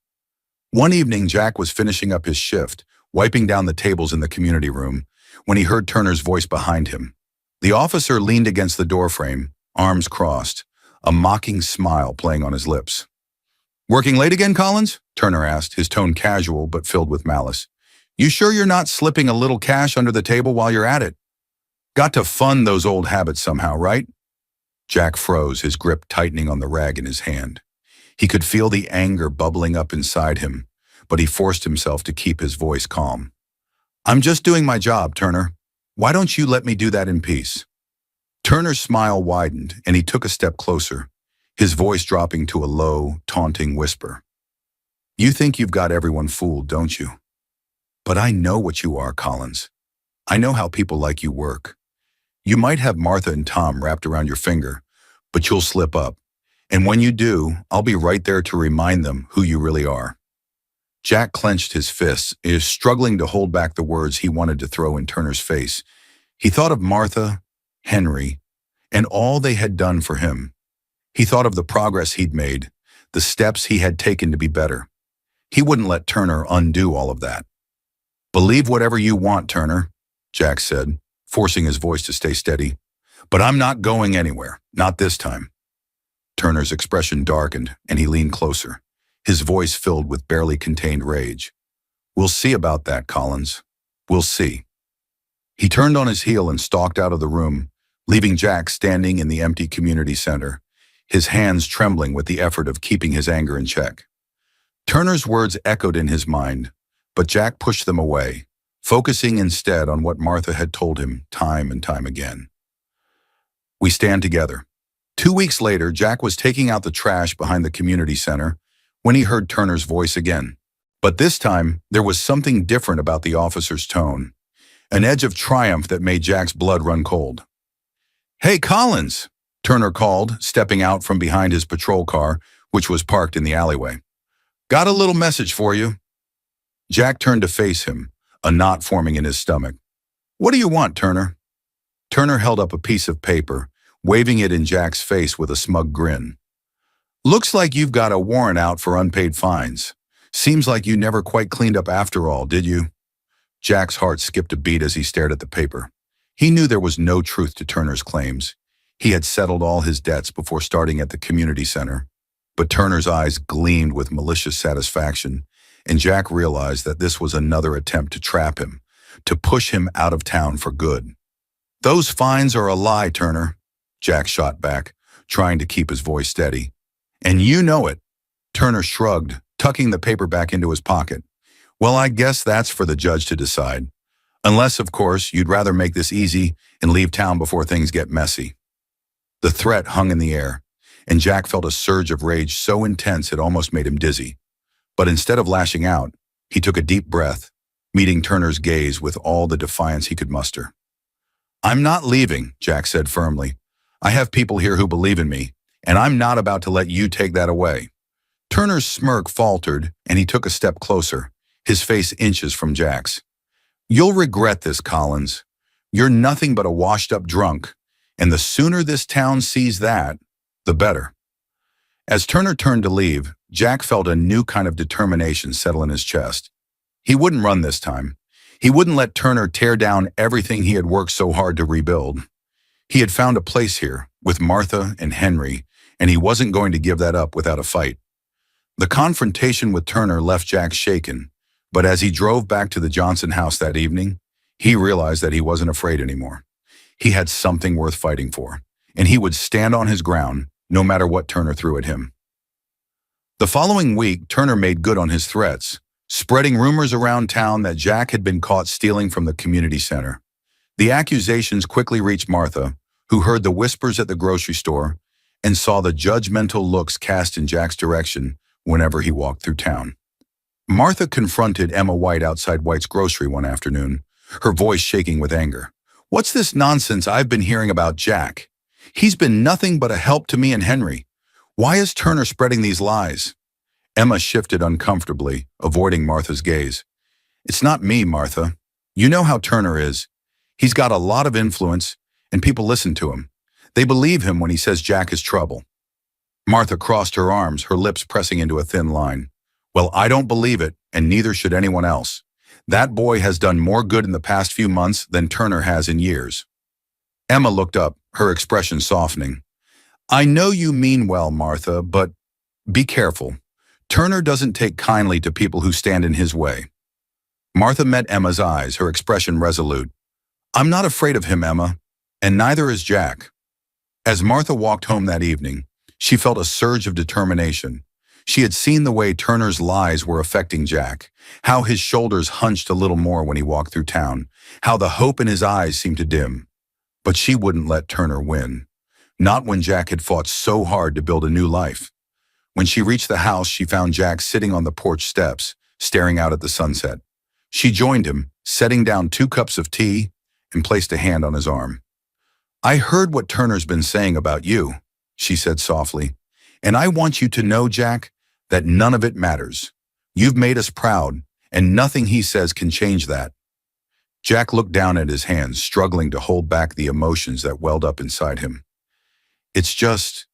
One evening, Jack was finishing up his shift, wiping down the tables in the community room, when he heard Turner's voice behind him. The officer leaned against the doorframe, arms crossed, a mocking smile playing on his lips. "Working late again, Collins?" Turner asked, his tone casual but filled with malice. You sure you're not slipping a little cash under the table while you're at it? Got to fund those old habits somehow, right? Jack froze, his grip tightening on the rag in his hand. He could feel the anger bubbling up inside him, but he forced himself to keep his voice calm. I'm just doing my job, Turner. Why don't you let me do that in peace? Turner's smile widened, and he took a step closer, his voice dropping to a low, taunting whisper. You think you've got everyone fooled, don't you? But I know what you are, Collins. I know how people like you work. You might have Martha and Tom wrapped around your finger, but you'll slip up. And when you do, I'll be right there to remind them who you really are. Jack clenched his fists, struggling to hold back the words he wanted to throw in Turner's face. He thought of Martha, Henry, and all they had done for him. He thought of the progress he'd made, the steps he had taken to be better. He wouldn't let Turner undo all of that. Believe whatever you want, Turner, Jack said, forcing his voice to stay steady. But I'm not going anywhere, not this time. Turner's expression darkened, and he leaned closer, his voice filled with barely contained rage. We'll see about that, Collins. We'll see. He turned on his heel and stalked out of the room, leaving Jack standing in the empty community center, his hands trembling with the effort of keeping his anger in check. Turner's words echoed in his mind, but Jack pushed them away, focusing instead on what Martha had told him time and time again. We stand together. 2 weeks later, Jack was taking out the trash behind the community center when he heard Turner's voice again. But this time, there was something different about the officer's tone, an edge of triumph that made Jack's blood run cold. Hey, Collins, Turner called, stepping out from behind his patrol car, which was parked in the alleyway. Got a little message for you. Jack turned to face him, a knot forming in his stomach. What do you want, Turner? Turner held up a piece of paper, waving it in Jack's face with a smug grin. Looks like you've got a warrant out for unpaid fines. Seems like you never quite cleaned up after all, did you? Jack's heart skipped a beat as he stared at the paper. He knew there was no truth to Turner's claims. He had settled all his debts before starting at the community center. But Turner's eyes gleamed with malicious satisfaction, and Jack realized that this was another attempt to trap him, to push him out of town for good. Those fines are a lie, Turner, Jack shot back, trying to keep his voice steady. And you know it. Turner shrugged, tucking the paper back into his pocket. Well, I guess that's for the judge to decide. Unless, of course, you'd rather make this easy and leave town before things get messy. The threat hung in the air, and Jack felt a surge of rage so intense it almost made him dizzy. But instead of lashing out, he took a deep breath, meeting Turner's gaze with all the defiance he could muster. I'm not leaving, Jack said firmly. I have people here who believe in me, and I'm not about to let you take that away. Turner's smirk faltered, and he took a step closer, his face inches from Jack's. You'll regret this, Collins. You're nothing but a washed-up drunk, and the sooner this town sees that, the better. As Turner turned to leave, Jack felt a new kind of determination settle in his chest. He wouldn't run this time. He wouldn't let Turner tear down everything he had worked so hard to rebuild. He had found a place here, with Martha and Henry, and he wasn't going to give that up without a fight. The confrontation with Turner left Jack shaken, but as he drove back to the Johnson house that evening, he realized that he wasn't afraid anymore. He had something worth fighting for, and he would stand on his ground no matter what Turner threw at him. The following week, Turner made good on his threats, spreading rumors around town that Jack had been caught stealing from the community center. The accusations quickly reached Martha, who heard the whispers at the grocery store and saw the judgmental looks cast in Jack's direction whenever he walked through town. Martha confronted Emma White outside White's grocery one afternoon, her voice shaking with anger. What's this nonsense I've been hearing about Jack? He's been nothing but a help to me and Henry. Why is Turner spreading these lies? Emma shifted uncomfortably, avoiding Martha's gaze. It's not me, Martha. You know how Turner is. He's got a lot of influence, and people listen to him. They believe him when he says Jack is trouble. Martha crossed her arms, her lips pressing into a thin line. Well, I don't believe it, and neither should anyone else. That boy has done more good in the past few months than Turner has in years. Emma looked up, her expression softening. I know you mean well, Martha, but be careful. Turner doesn't take kindly to people who stand in his way. Martha met Emma's eyes, her expression resolute. I'm not afraid of him, Emma, and neither is Jack. As Martha walked home that evening, she felt a surge of determination. She had seen the way Turner's lies were affecting Jack, how his shoulders hunched a little more when he walked through town, how the hope in his eyes seemed to dim. But she wouldn't let Turner win. Not when Jack had fought so hard to build a new life. When she reached the house, she found Jack sitting on the porch steps, staring out at the sunset. She joined him, setting down 2 cups of tea, and placed a hand on his arm. I heard what Turner's been saying about you, she said softly, and I want you to know, Jack, that none of it matters. You've made us proud, and nothing he says can change that. Jack looked down at his hands, struggling to hold back the emotions that welled up inside him. It's just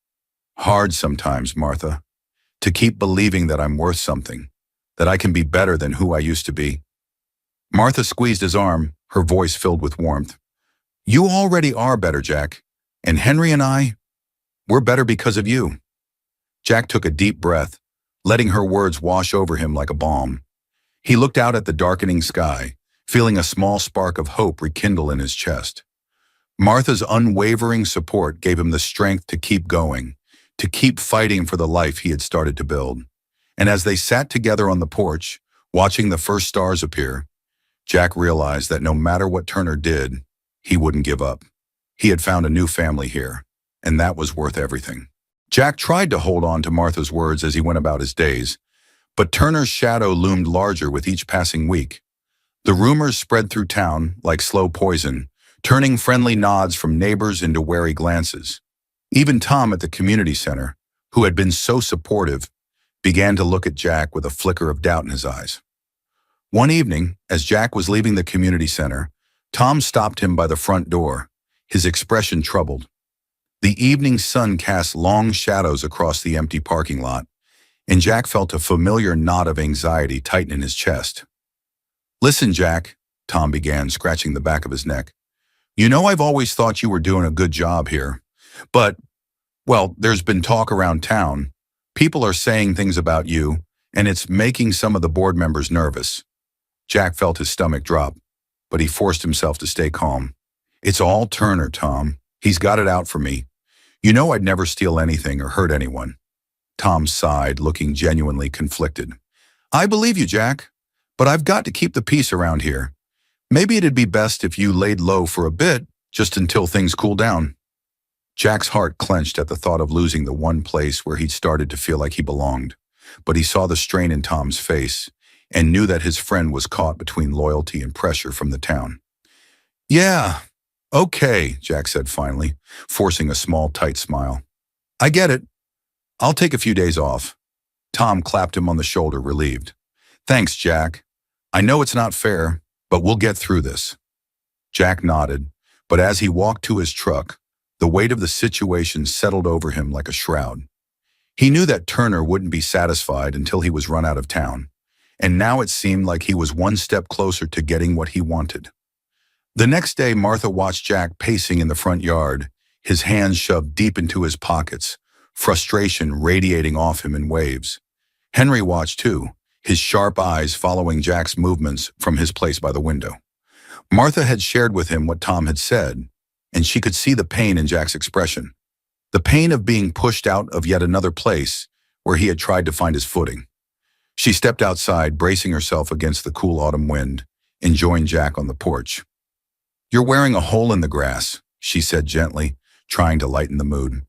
hard sometimes, Martha, to keep believing that I'm worth something, that I can be better than who I used to be. Martha squeezed his arm, her voice filled with warmth. You already are better, Jack, and Henry and we're better because of you. Jack took a deep breath, letting her words wash over him like a balm. He looked out at the darkening sky, feeling a small spark of hope rekindle in his chest. Martha's unwavering support gave him the strength to keep going, to keep fighting for the life he had started to build. And as they sat together on the porch, watching the first stars appear, Jack realized that no matter what Turner did, he wouldn't give up. He had found a new family here, and that was worth everything. Jack tried to hold on to Martha's words as he went about his days, but Turner's shadow loomed larger with each passing week. The rumors spread through town like slow poison, turning friendly nods from neighbors into wary glances. Even Tom at the community center, who had been so supportive, began to look at Jack with a flicker of doubt in his eyes. One evening, as Jack was leaving the community center, Tom stopped him by the front door, his expression troubled. The evening sun cast long shadows across the empty parking lot, and Jack felt a familiar knot of anxiety tighten in his chest. Listen, Jack, Tom began, scratching the back of his neck. You know I've always thought you were doing a good job here, but, well, there's been talk around town. People are saying things about you, and it's making some of the board members nervous. Jack felt his stomach drop, but he forced himself to stay calm. It's all Turner, Tom. He's got it out for me. You know I'd never steal anything or hurt anyone. Tom sighed, looking genuinely conflicted. I believe you, Jack, but I've got to keep the peace around here. Maybe it'd be best if you laid low for a bit, just until things cool down. Jack's heart clenched at the thought of losing the one place where he'd started to feel like he belonged, but he saw the strain in Tom's face and knew that his friend was caught between loyalty and pressure from the town. Yeah, okay, Jack said finally, forcing a small, tight smile. I get it. I'll take a few days off. Tom clapped him on the shoulder, relieved. Thanks, Jack. I know it's not fair, but we'll get through this. Jack nodded, but as he walked to his truck, the weight of the situation settled over him like a shroud. He knew that Turner wouldn't be satisfied until he was run out of town, and now it seemed like he was one step closer to getting what he wanted. The next day, Martha watched Jack pacing in the front yard, his hands shoved deep into his pockets, frustration radiating off him in waves. Henry watched too, his sharp eyes following Jack's movements from his place by the window. Martha had shared with him what Tom had said, and she could see the pain in Jack's expression, the pain of being pushed out of yet another place where he had tried to find his footing. She stepped outside, bracing herself against the cool autumn wind, and joined Jack on the porch. You're wearing a hole in the grass, she said gently, trying to lighten the mood.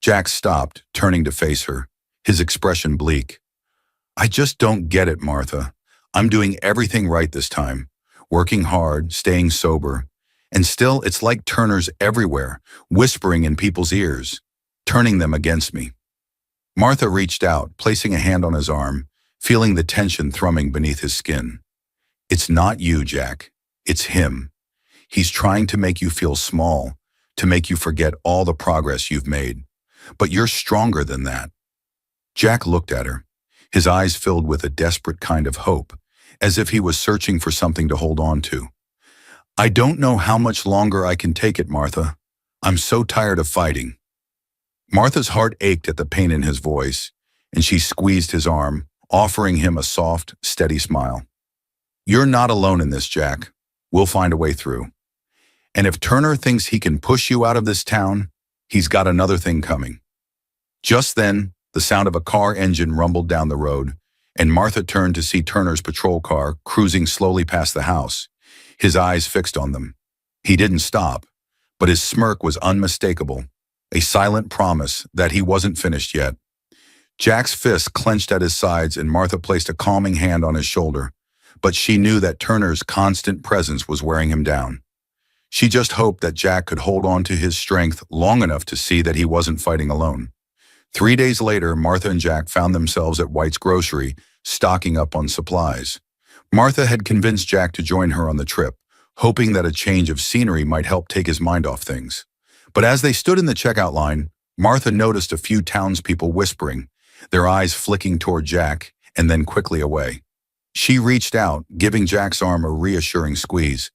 Jack stopped, turning to face her, his expression bleak. I just don't get it, Martha. I'm doing everything right this time, working hard, staying sober, and still it's like Turner's everywhere, whispering in people's ears, turning them against me. Martha reached out, placing a hand on his arm, feeling the tension thrumming beneath his skin. It's not you, Jack. It's him. He's trying to make you feel small, to make you forget all the progress you've made. But you're stronger than that. Jack looked at her, his eyes filled with a desperate kind of hope, as if he was searching for something to hold on to. I don't know how much longer I can take it, Martha. I'm so tired of fighting. Martha's heart ached at the pain in his voice, and she squeezed his arm, offering him a soft, steady smile. You're not alone in this, Jack. We'll find a way through. And if Turner thinks he can push you out of this town, he's got another thing coming. Just then, the sound of a car engine rumbled down the road, and Martha turned to see Turner's patrol car cruising slowly past the house, his eyes fixed on them. He didn't stop, but his smirk was unmistakable, a silent promise that he wasn't finished yet. Jack's fists clenched at his sides and Martha placed a calming hand on his shoulder, but she knew that Turner's constant presence was wearing him down. She just hoped that Jack could hold on to his strength long enough to see that he wasn't fighting alone. 3 days later, Martha and Jack found themselves at White's Grocery, stocking up on supplies. Martha had convinced Jack to join her on the trip, hoping that a change of scenery might help take his mind off things. But as they stood in the checkout line, Martha noticed a few townspeople whispering, their eyes flicking toward Jack and then quickly away. She reached out, giving Jack's arm a reassuring squeeze,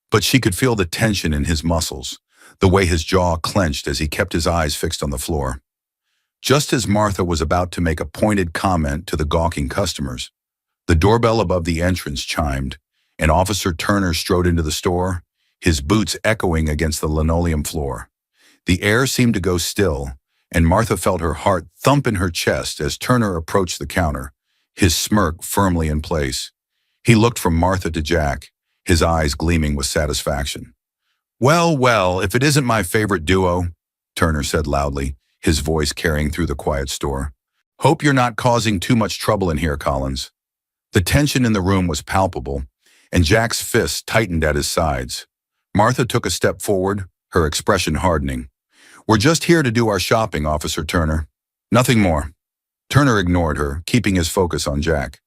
but she could feel the tension in his muscles, the way his jaw clenched as he kept his eyes fixed on the floor. Just as Martha was about to make a pointed comment to the gawking customers, the doorbell above the entrance chimed, and Officer Turner strode into the store, his boots echoing against the linoleum floor. The air seemed to go still, and Martha felt her heart thump in her chest as Turner approached the counter, his smirk firmly in place. He looked from Martha to Jack, his eyes gleaming with satisfaction. "Well, well, if it isn't my favorite duo," Turner said loudly, his voice carrying through the quiet store. "Hope you're not causing too much trouble in here, Collins." The tension in the room was palpable, and Jack's fists tightened at his sides. Martha took a step forward, her expression hardening. "We're just here to do our shopping, Officer Turner. Nothing more." Turner ignored her, keeping his focus on Jack.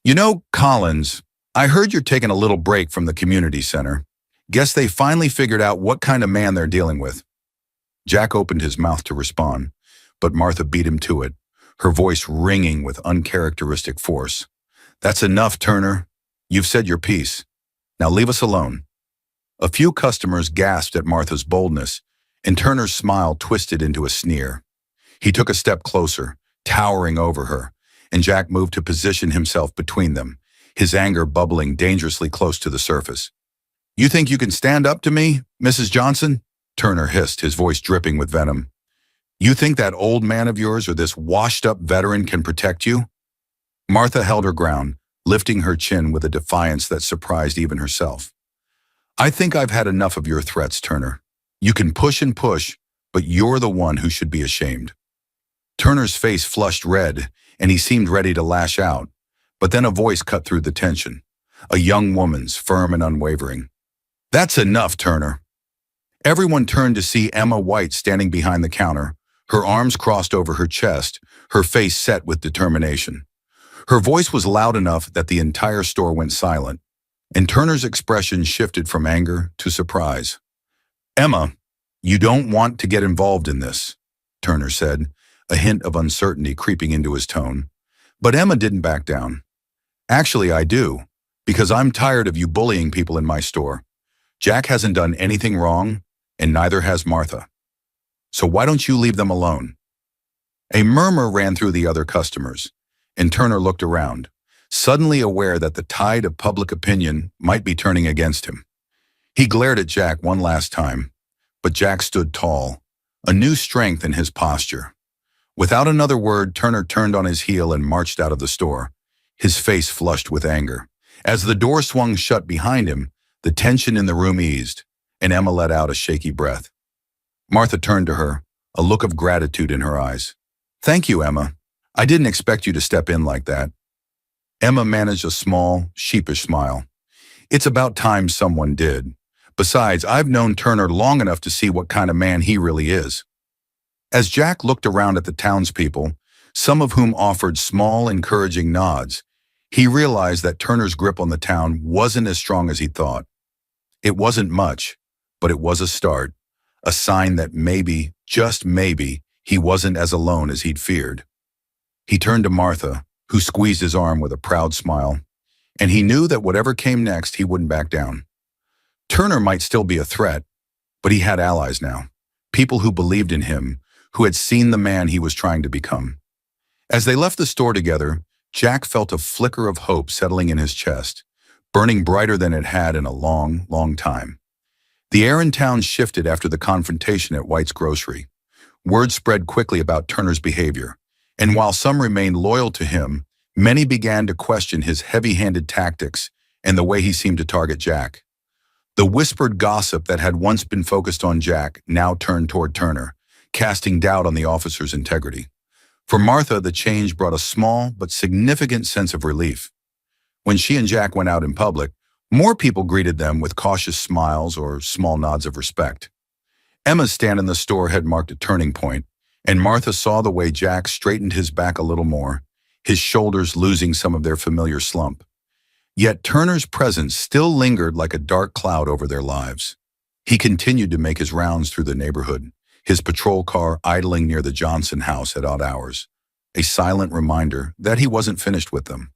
"You know, Collins, I heard you're taking a little break from the community center. Guess they finally figured out what kind of man they're dealing with." Jack opened his mouth to respond, but Martha beat him to it, her voice ringing with uncharacteristic force. "That's enough, Turner. You've said your piece. Now leave us alone." A few customers gasped at Martha's boldness, and Turner's smile twisted into a sneer. He took a step closer, towering over her, and Jack moved to position himself between them, his anger bubbling dangerously close to the surface. "You think you can stand up to me, Mrs. Johnson?" Turner hissed, his voice dripping with venom. "You think that old man of yours or this washed-up veteran can protect you?" Martha held her ground, lifting her chin with a defiance that surprised even herself. "I think I've had enough of your threats, Turner. You can push and push, but you're the one who should be ashamed." Turner's face flushed red, and he seemed ready to lash out, but then a voice cut through the tension, a young woman's, firm and unwavering. "That's enough, Turner." Everyone turned to see Emma White standing behind the counter, her arms crossed over her chest, her face set with determination. Her voice was loud enough that the entire store went silent, and Turner's expression shifted from anger to surprise. "Emma, you don't want to get involved in this," Turner said, a hint of uncertainty creeping into his tone. But Emma didn't back down. "Actually, I do, because I'm tired of you bullying people in my store. Jack hasn't done anything wrong, and neither has Martha. So why don't you leave them alone?" A murmur ran through the other customers, and Turner looked around, suddenly aware that the tide of public opinion might be turning against him. He glared at Jack one last time, but Jack stood tall, a new strength in his posture. Without another word, Turner turned on his heel and marched out of the store, his face flushed with anger. As the door swung shut behind him, the tension in the room eased, and Emma let out a shaky breath. Martha turned to her, a look of gratitude in her eyes. "Thank you, Emma. I didn't expect you to step in like that." Emma managed a small, sheepish smile. "It's about time someone did. Besides, I've known Turner long enough to see what kind of man he really is." As Jack looked around at the townspeople, some of whom offered small, encouraging nods, he realized that Turner's grip on the town wasn't as strong as he thought. It wasn't much, but it was a start, a sign that maybe, just maybe, he wasn't as alone as he'd feared. He turned to Martha, who squeezed his arm with a proud smile, and he knew that whatever came next, he wouldn't back down. Turner might still be a threat, but he had allies now, people who believed in him, who had seen the man he was trying to become. As they left the store together, Jack felt a flicker of hope settling in his chest. burning brighter than it had in a long, long time. The air in town shifted after the confrontation at White's grocery. Word spread quickly about Turner's behavior, and while some remained loyal to him, many began to question his heavy-handed tactics and the way he seemed to target Jack. The whispered gossip that had once been focused on Jack now turned toward Turner, casting doubt on the officer's integrity. For Martha, the change brought a small but significant sense of relief. When she and Jack went out in public, more people greeted them with cautious smiles or small nods of respect. Emma's stand in the store had marked a turning point, and Martha saw the way Jack straightened his back a little more, his shoulders losing some of their familiar slump. Yet Turner's presence still lingered like a dark cloud over their lives. He continued to make his rounds through the neighborhood, his patrol car idling near the Johnson house at odd hours, a silent reminder that he wasn't finished with them.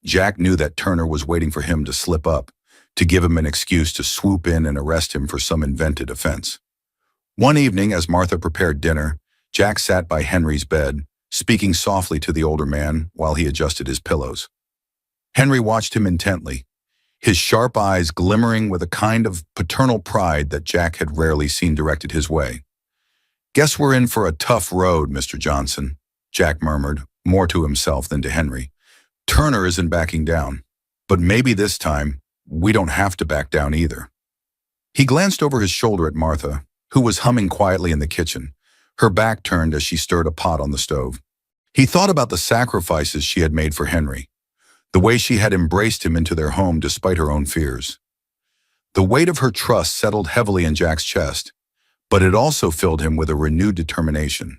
Jack knew that Turner was waiting for him to slip up, to give him an excuse to swoop in and arrest him for some invented offense. One evening, as Martha prepared dinner, Jack sat by Henry's bed, speaking softly to the older man while he adjusted his pillows. Henry watched him intently, his sharp eyes glimmering with a kind of paternal pride that Jack had rarely seen directed his way. "Guess we're in for a tough road, Mr. Johnson," Jack murmured, more to himself than to Henry. "Turner isn't backing down, but maybe this time we don't have to back down either." He glanced over his shoulder at Martha, who was humming quietly in the kitchen, her back turned as she stirred a pot on the stove. He thought about the sacrifices she had made for Henry, the way she had embraced him into their home despite her own fears. The weight of her trust settled heavily in Jack's chest, but it also filled him with a renewed determination.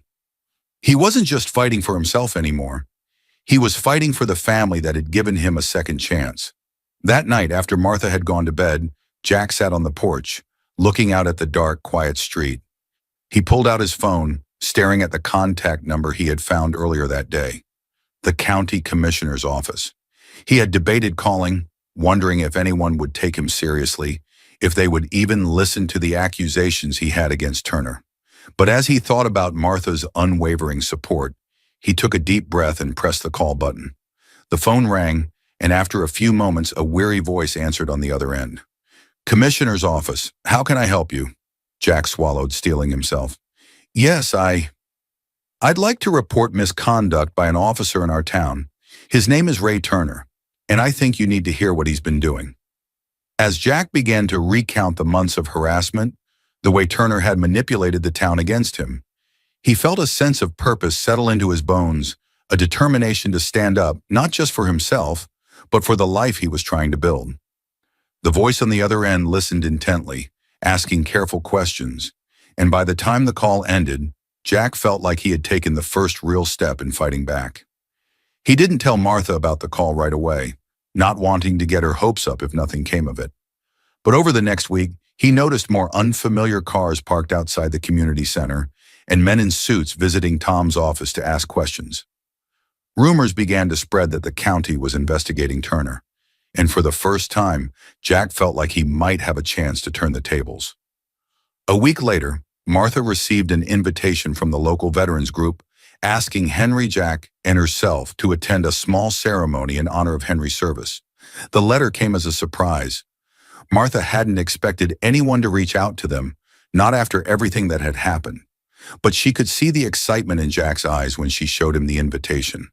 He wasn't just fighting for himself anymore. He was fighting for the family that had given him a second chance. That night, after Martha had gone to bed, Jack sat on the porch, looking out at the dark, quiet street. He pulled out his phone, staring at the contact number he had found earlier that day, the county commissioner's office. He had debated calling, wondering if anyone would take him seriously, if they would even listen to the accusations he had against Turner. But as he thought about Martha's unwavering support, he took a deep breath and pressed the call button. The phone rang, and after a few moments, a weary voice answered on the other end. "Commissioner's office, how can I help you?" Jack swallowed, steeling himself. "Yes, I'd like to report misconduct by an officer in our town. His name is Ray Turner, and I think you need to hear what he's been doing." As Jack began to recount the months of harassment, the way Turner had manipulated the town against him, he felt a sense of purpose settle into his bones, a determination to stand up, not just for himself, but for the life he was trying to build. The voice on the other end listened intently, asking careful questions, and by the time the call ended, Jack felt like he had taken the first real step in fighting back. He didn't tell Martha about the call right away, not wanting to get her hopes up if nothing came of it. But over the next week, he noticed more unfamiliar cars parked outside the community center and men in suits visiting Tom's office to ask questions. Rumors began to spread that the county was investigating Turner, and for the first time, Jack felt like he might have a chance to turn the tables. A week later, Martha received an invitation from the local veterans group asking Henry, Jack, and herself to attend a small ceremony in honor of Henry's service. The letter came as a surprise. Martha hadn't expected anyone to reach out to them, not after everything that had happened. But she could see the excitement in Jack's eyes when she showed him the invitation,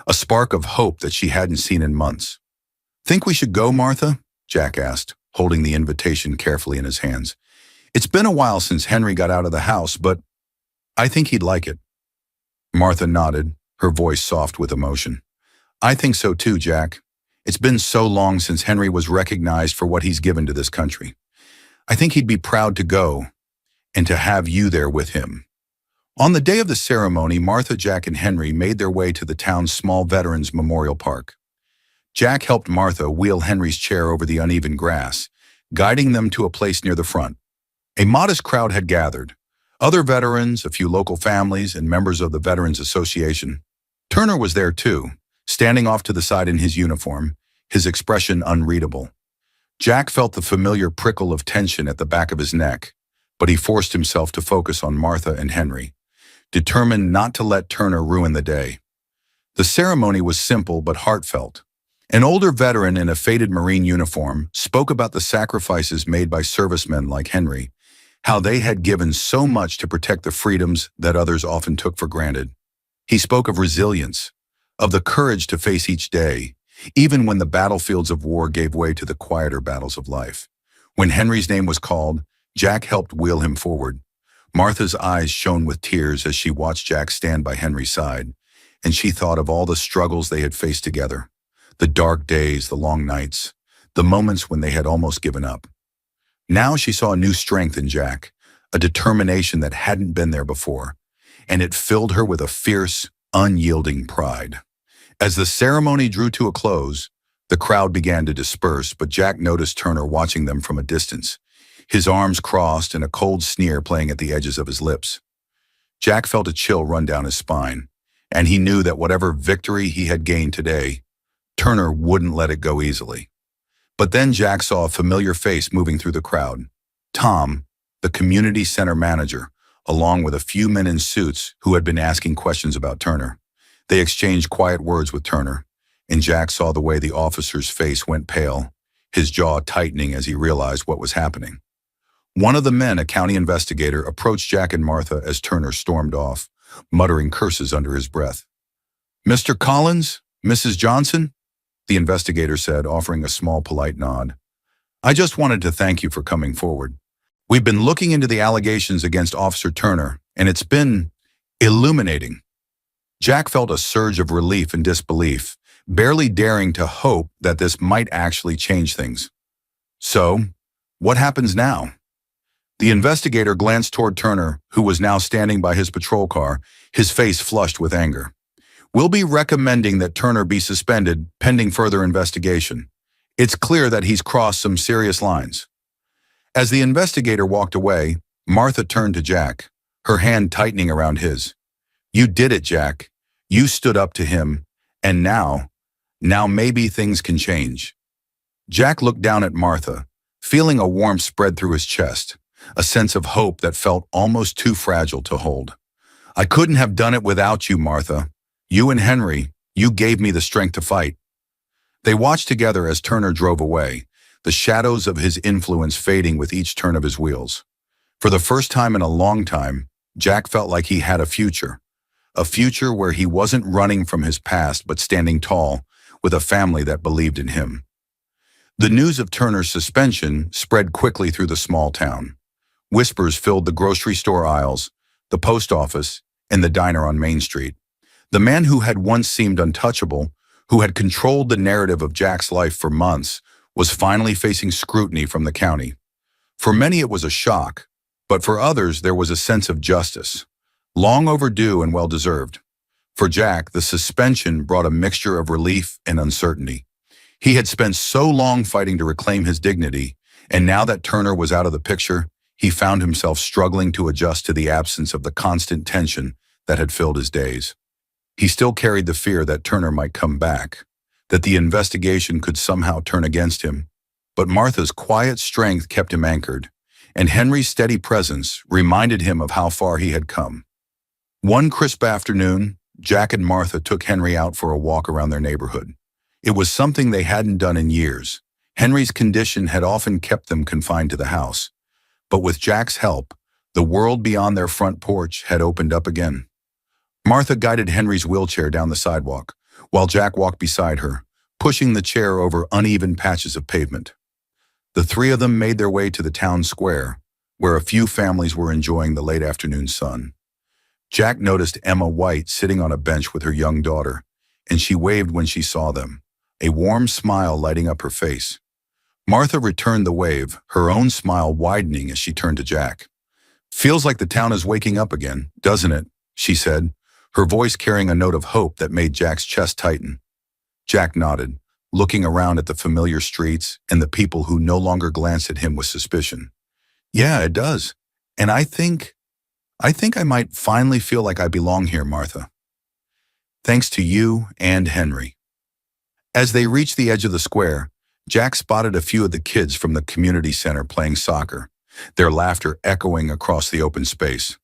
a spark of hope that she hadn't seen in months. "Think we should go, Martha?" Jack asked, holding the invitation carefully in his hands. "It's been a while since Henry got out of the house, but I think he'd like it." Martha nodded, her voice soft with emotion. "I think so too, Jack. It's been so long since Henry was recognized for what he's given to this country. I think he'd be proud to go and to have you there with him." On the day of the ceremony, Martha, Jack, and Henry made their way to the town's small Veterans Memorial Park. Jack helped Martha wheel Henry's chair over the uneven grass, guiding them to a place near the front. A modest crowd had gathered. Other veterans, a few local families, and members of the Veterans Association. Turner was there too, standing off to the side in his uniform, his expression unreadable. Jack felt the familiar prickle of tension at the back of his neck, but he forced himself to focus on Martha and Henry, determined not to let Turner ruin the day. The ceremony was simple but heartfelt. An older veteran in a faded Marine uniform spoke about the sacrifices made by servicemen like Henry, how they had given so much to protect the freedoms that others often took for granted. He spoke of resilience, of the courage to face each day, even when the battlefields of war gave way to the quieter battles of life. When Henry's name was called, Jack helped wheel him forward. Martha's eyes shone with tears as she watched Jack stand by Henry's side, and she thought of all the struggles they had faced together, the dark days, the long nights, the moments when they had almost given up. Now she saw a new strength in Jack, a determination that hadn't been there before, and it filled her with a fierce, unyielding pride. As the ceremony drew to a close, the crowd began to disperse, but Jack noticed Turner watching them from a distance, his arms crossed and a cold sneer playing at the edges of his lips. Jack felt a chill run down his spine, and he knew that whatever victory he had gained today, Turner wouldn't let it go easily. But then Jack saw a familiar face moving through the crowd. Tom, the community center manager, along with a few men in suits who had been asking questions about Turner. They exchanged quiet words with Turner, and Jack saw the way the officer's face went pale, his jaw tightening as he realized what was happening. One of the men, a county investigator, approached Jack and Martha as Turner stormed off, muttering curses under his breath. "Mr. Collins? Mrs. Johnson?" the investigator said, offering a small, polite nod. "I just wanted to thank you for coming forward. We've been looking into the allegations against Officer Turner, and it's been illuminating." Jack felt a surge of relief and disbelief, barely daring to hope that this might actually change things. "So, what happens now?" The investigator glanced toward Turner, who was now standing by his patrol car, his face flushed with anger. "We'll be recommending that Turner be suspended pending further investigation. It's clear that he's crossed some serious lines." As the investigator walked away, Martha turned to Jack, her hand tightening around his. "You did it, Jack. You stood up to him, and now maybe things can change." Jack looked down at Martha, feeling a warmth spread through his chest, a sense of hope that felt almost too fragile to hold. "I couldn't have done it without you, Martha. You and Henry, you gave me the strength to fight." They watched together as Turner drove away, the shadows of his influence fading with each turn of his wheels. For the first time in a long time, Jack felt like he had a future where he wasn't running from his past but standing tall with a family that believed in him. The news of Turner's suspension spread quickly through the small town. Whispers filled the grocery store aisles, the post office, and the diner on Main Street. The man who had once seemed untouchable, who had controlled the narrative of Jack's life for months, was finally facing scrutiny from the county. For many it was a shock, but for others there was a sense of justice, long overdue and well-deserved. For Jack, the suspension brought a mixture of relief and uncertainty. He had spent so long fighting to reclaim his dignity, and now that Turner was out of the picture, he found himself struggling to adjust to the absence of the constant tension that had filled his days. He still carried the fear that Turner might come back, that the investigation could somehow turn against him. But Martha's quiet strength kept him anchored, and Henry's steady presence reminded him of how far he had come. One crisp afternoon, Jack and Martha took Henry out for a walk around their neighborhood. It was something they hadn't done in years. Henry's condition had often kept them confined to the house. But with Jack's help, the world beyond their front porch had opened up again. Martha guided Henry's wheelchair down the sidewalk, while Jack walked beside her, pushing the chair over uneven patches of pavement. The three of them made their way to the town square, where a few families were enjoying the late afternoon sun. Jack noticed Emma White sitting on a bench with her young daughter, and she waved when she saw them, a warm smile lighting up her face. Martha returned the wave, her own smile widening as she turned to Jack. "Feels like the town is waking up again, doesn't it?" she said, her voice carrying a note of hope that made Jack's chest tighten. Jack nodded, looking around at the familiar streets and the people who no longer glanced at him with suspicion. "Yeah, it does. And I think I might finally feel like I belong here, Martha. Thanks to you and Henry." As they reached the edge of the square, Jack spotted a few of the kids from the community center playing soccer, their laughter echoing across the open space.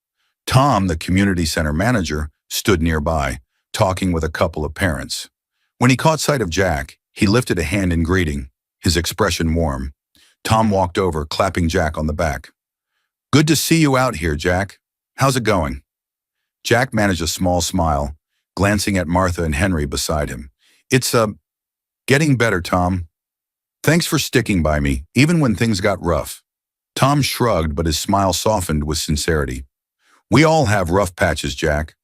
Tom, the community center manager, stood nearby, talking with a couple of parents. When he caught sight of Jack, He lifted a hand in greeting, his expression warm. Tom walked over, clapping Jack on the back. Good to see you out here, Jack. How's it going? Jack managed a small smile, glancing at Martha and Henry beside him. It's getting better, Tom. Thanks for sticking by me, even when things got rough. Tom shrugged, but his smile softened with sincerity. We all have rough patches, Jack.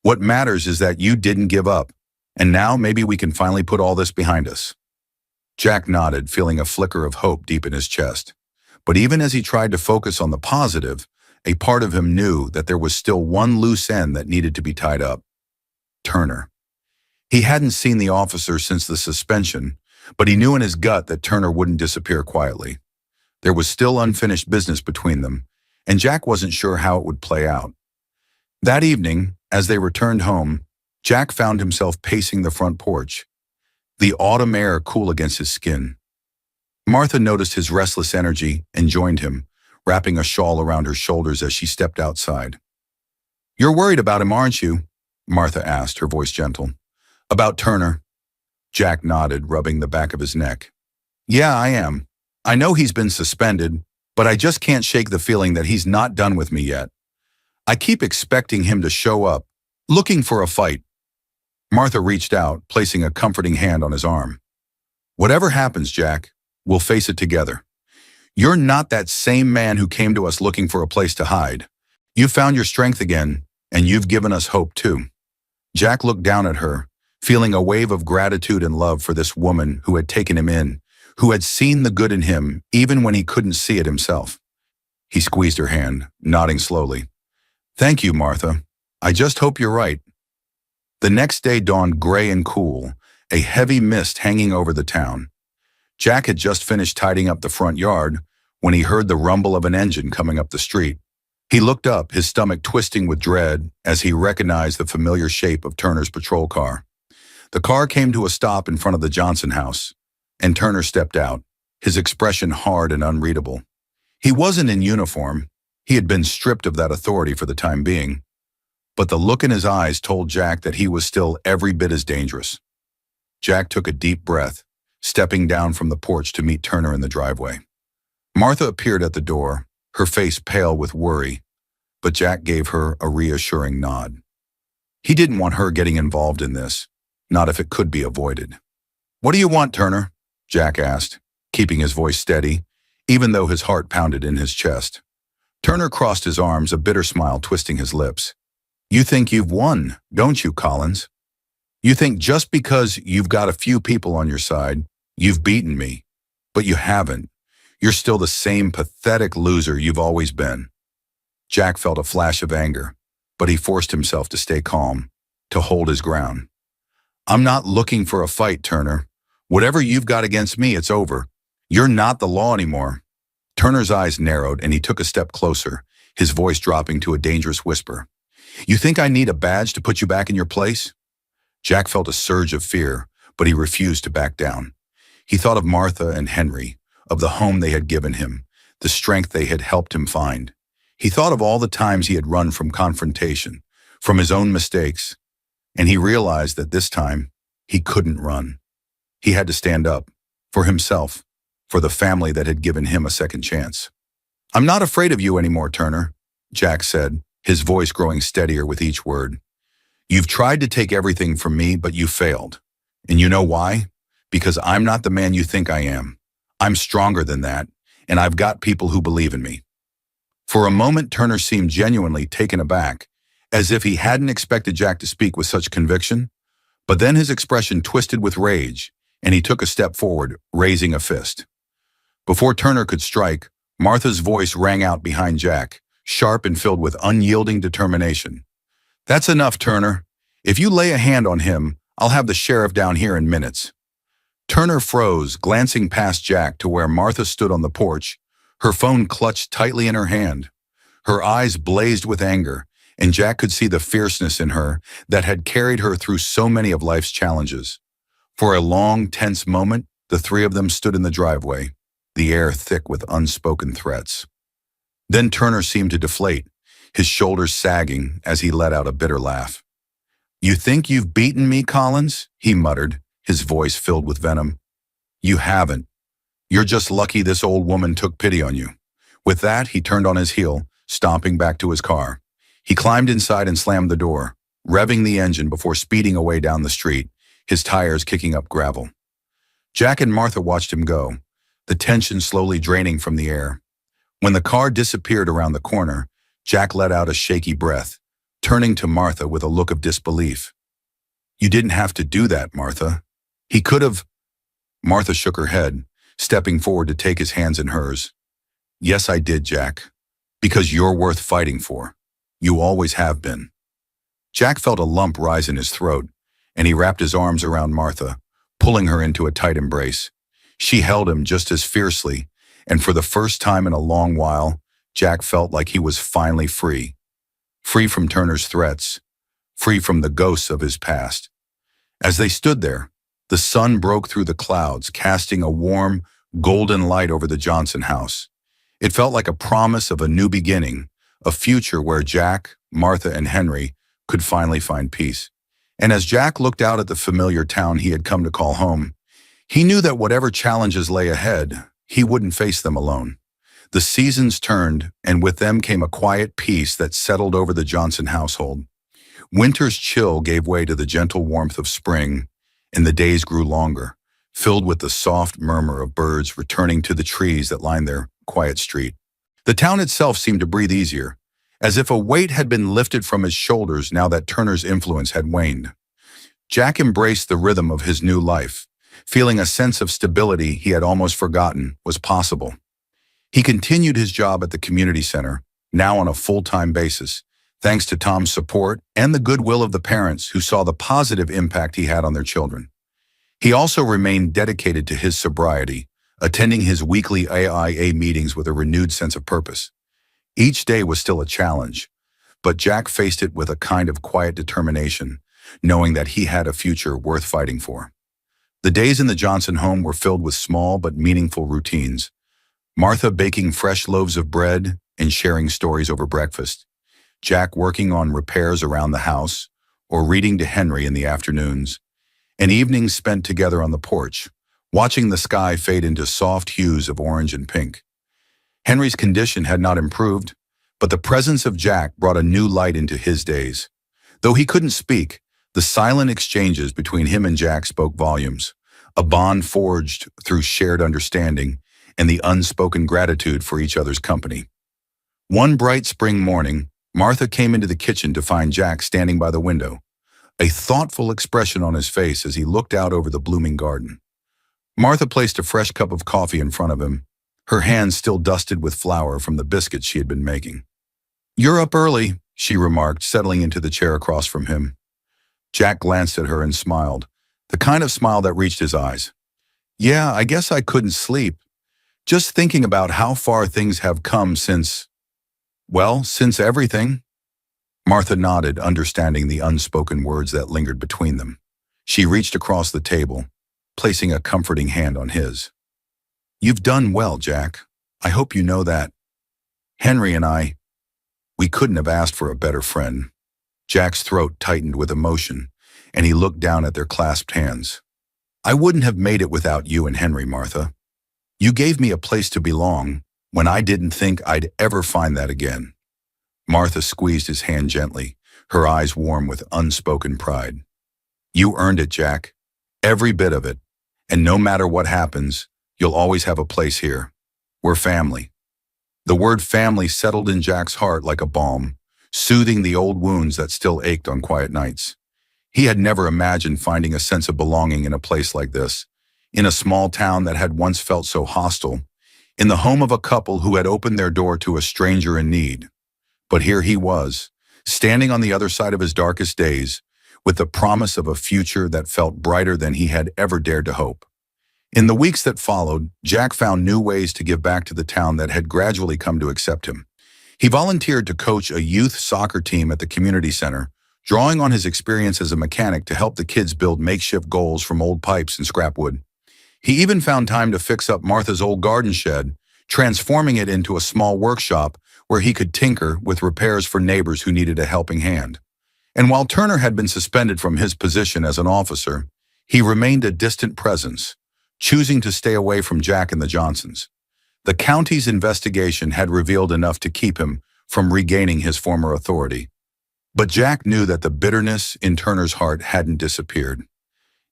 What matters is that you didn't give up, and now maybe we can finally put all this behind us. Jack nodded, feeling a flicker of hope deep in his chest. But even as he tried to focus on the positive, a part of him knew that there was still one loose end that needed to be tied up. Turner. He hadn't seen the officer since the suspension, but he knew in his gut that Turner wouldn't disappear quietly. There was still unfinished business between them, and Jack wasn't sure how it would play out. That evening, as they returned home, Jack found himself pacing the front porch, the autumn air cool against his skin. Martha noticed his restless energy and joined him, wrapping a shawl around her shoulders as she stepped outside. You're worried about him, aren't you? Martha asked, her voice gentle. About Turner. Jack nodded, rubbing the back of his neck. Yeah, I am. I know he's been suspended, but I just can't shake the feeling that he's not done with me yet. I keep expecting him to show up, looking for a fight. Martha reached out, placing a comforting hand on his arm. Whatever happens, Jack, we'll face it together. You're not that same man who came to us looking for a place to hide. You've found your strength again, and you've given us hope too. Jack looked down at her, feeling a wave of gratitude and love for this woman who had taken him in, who had seen the good in him even when he couldn't see it himself. He squeezed her hand, nodding slowly. Thank you, Martha. I just hope you're right. The next day dawned gray and cool, a heavy mist hanging over the town. Jack had just finished tidying up the front yard when he heard the rumble of an engine coming up the street. He looked up, his stomach twisting with dread as he recognized the familiar shape of Turner's patrol car. The car came to a stop in front of the Johnson house, and Turner stepped out, his expression hard and unreadable. He wasn't in uniform. He had been stripped of that authority for the time being. But the look in his eyes told Jack that he was still every bit as dangerous. Jack took a deep breath, stepping down from the porch to meet Turner in the driveway. Martha appeared at the door, her face pale with worry, but Jack gave her a reassuring nod. He didn't want her getting involved in this, not if it could be avoided. What do you want, Turner? Jack asked, keeping his voice steady, even though his heart pounded in his chest. Turner crossed his arms, a bitter smile twisting his lips. You think you've won, don't you, Collins? You think just because you've got a few people on your side, you've beaten me. But you haven't. You're still the same pathetic loser you've always been. Jack felt a flash of anger, but he forced himself to stay calm, to hold his ground. I'm not looking for a fight, Turner. Whatever you've got against me, it's over. You're not the law anymore. Turner's eyes narrowed and he took a step closer, his voice dropping to a dangerous whisper. You think I need a badge to put you back in your place? Jack felt a surge of fear, but he refused to back down. He thought of Martha and Henry, of the home they had given him, the strength they had helped him find. He thought of all the times he had run from confrontation, from his own mistakes, and he realized that this time he couldn't run. He had to stand up, for himself, for the family that had given him a second chance. I'm not afraid of you anymore, Turner, Jack said, his voice growing steadier with each word. You've tried to take everything from me, but you failed. And you know why? Because I'm not the man you think I am. I'm stronger than that, and I've got people who believe in me. For a moment, Turner seemed genuinely taken aback, as if he hadn't expected Jack to speak with such conviction. But then his expression twisted with rage, and he took a step forward, raising a fist. Before Turner could strike, Martha's voice rang out behind Jack, sharp and filled with unyielding determination. That's enough, Turner. If you lay a hand on him, I'll have the sheriff down here in minutes. Turner froze, glancing past Jack to where Martha stood on the porch, her phone clutched tightly in her hand. Her eyes blazed with anger, and Jack could see the fierceness in her that had carried her through so many of life's challenges. For a long, tense moment, the three of them stood in the driveway, the air thick with unspoken threats. Then Turner seemed to deflate, his shoulders sagging as he let out a bitter laugh. You think you've beaten me, Collins? He muttered, his voice filled with venom. "You haven't. You're just lucky this old woman took pity on you." With that, he turned on his heel, stomping back to his car. He climbed inside and slammed the door, revving the engine before speeding away down the street, his tires kicking up gravel. Jack and Martha watched him go, the tension slowly draining from the air. When the car disappeared around the corner, Jack let out a shaky breath, turning to Martha with a look of disbelief. "You didn't have to do that, Martha. He could have—" Martha shook her head, stepping forward to take his hands in hers. "Yes, I did, Jack. Because you're worth fighting for. You always have been." Jack felt a lump rise in his throat, and he wrapped his arms around Martha, pulling her into a tight embrace. She held him just as fiercely, and for the first time in a long while, Jack felt like he was finally free. Free from Turner's threats, free from the ghosts of his past. As they stood there, the sun broke through the clouds, casting a warm, golden light over the Johnson house. It felt like a promise of a new beginning, a future where Jack, Martha, and Henry could finally find peace. And as Jack looked out at the familiar town he had come to call home, he knew that whatever challenges lay ahead, he wouldn't face them alone. The seasons turned, and with them came a quiet peace that settled over the Johnson household. Winter's chill gave way to the gentle warmth of spring, and the days grew longer, filled with the soft murmur of birds returning to the trees that lined their quiet street. The town itself seemed to breathe easier, as if a weight had been lifted from his shoulders now that Turner's influence had waned. Jack embraced the rhythm of his new life, feeling a sense of stability he had almost forgotten was possible. He continued his job at the community center, now on a full-time basis, thanks to Tom's support and the goodwill of the parents who saw the positive impact he had on their children. He also remained dedicated to his sobriety, attending his weekly AIA meetings with a renewed sense of purpose. Each day was still a challenge, but Jack faced it with a kind of quiet determination, knowing that he had a future worth fighting for. The days in the Johnson home were filled with small but meaningful routines. Martha baking fresh loaves of bread and sharing stories over breakfast. Jack working on repairs around the house or reading to Henry in the afternoons. And evenings spent together on the porch, watching the sky fade into soft hues of orange and pink. Henry's condition had not improved, but the presence of Jack brought a new light into his days. Though he couldn't speak, the silent exchanges between him and Jack spoke volumes, a bond forged through shared understanding and the unspoken gratitude for each other's company. One bright spring morning, Martha came into the kitchen to find Jack standing by the window, a thoughtful expression on his face as he looked out over the blooming garden. Martha placed a fresh cup of coffee in front of him, her hands still dusted with flour from the biscuits she had been making. "You're up early," she remarked, settling into the chair across from him. Jack glanced at her and smiled, the kind of smile that reached his eyes. "Yeah, I guess I couldn't sleep. Just thinking about how far things have come since everything." Martha nodded, understanding the unspoken words that lingered between them. She reached across the table, placing a comforting hand on his. "You've done well, Jack. I hope you know that. Henry and we couldn't have asked for a better friend." Jack's throat tightened with emotion, and he looked down at their clasped hands. "I wouldn't have made it without you and Henry, Martha. You gave me a place to belong when I didn't think I'd ever find that again." Martha squeezed his hand gently, her eyes warm with unspoken pride. "You earned it, Jack. Every bit of it. And no matter what happens, you'll always have a place here. We're family." The word family settled in Jack's heart like a balm, soothing the old wounds that still ached on quiet nights. He had never imagined finding a sense of belonging in a place like this, in a small town that had once felt so hostile, in the home of a couple who had opened their door to a stranger in need. But here he was, standing on the other side of his darkest days, with the promise of a future that felt brighter than he had ever dared to hope. In the weeks that followed, Jack found new ways to give back to the town that had gradually come to accept him. He volunteered to coach a youth soccer team at the community center, drawing on his experience as a mechanic to help the kids build makeshift goals from old pipes and scrap wood. He even found time to fix up Martha's old garden shed, transforming it into a small workshop where he could tinker with repairs for neighbors who needed a helping hand. And while Turner had been suspended from his position as an officer, He remained a distant presence, choosing to stay away from Jack and the Johnsons. The county's investigation had revealed enough to keep him from regaining his former authority. But Jack knew that the bitterness in Turner's heart hadn't disappeared.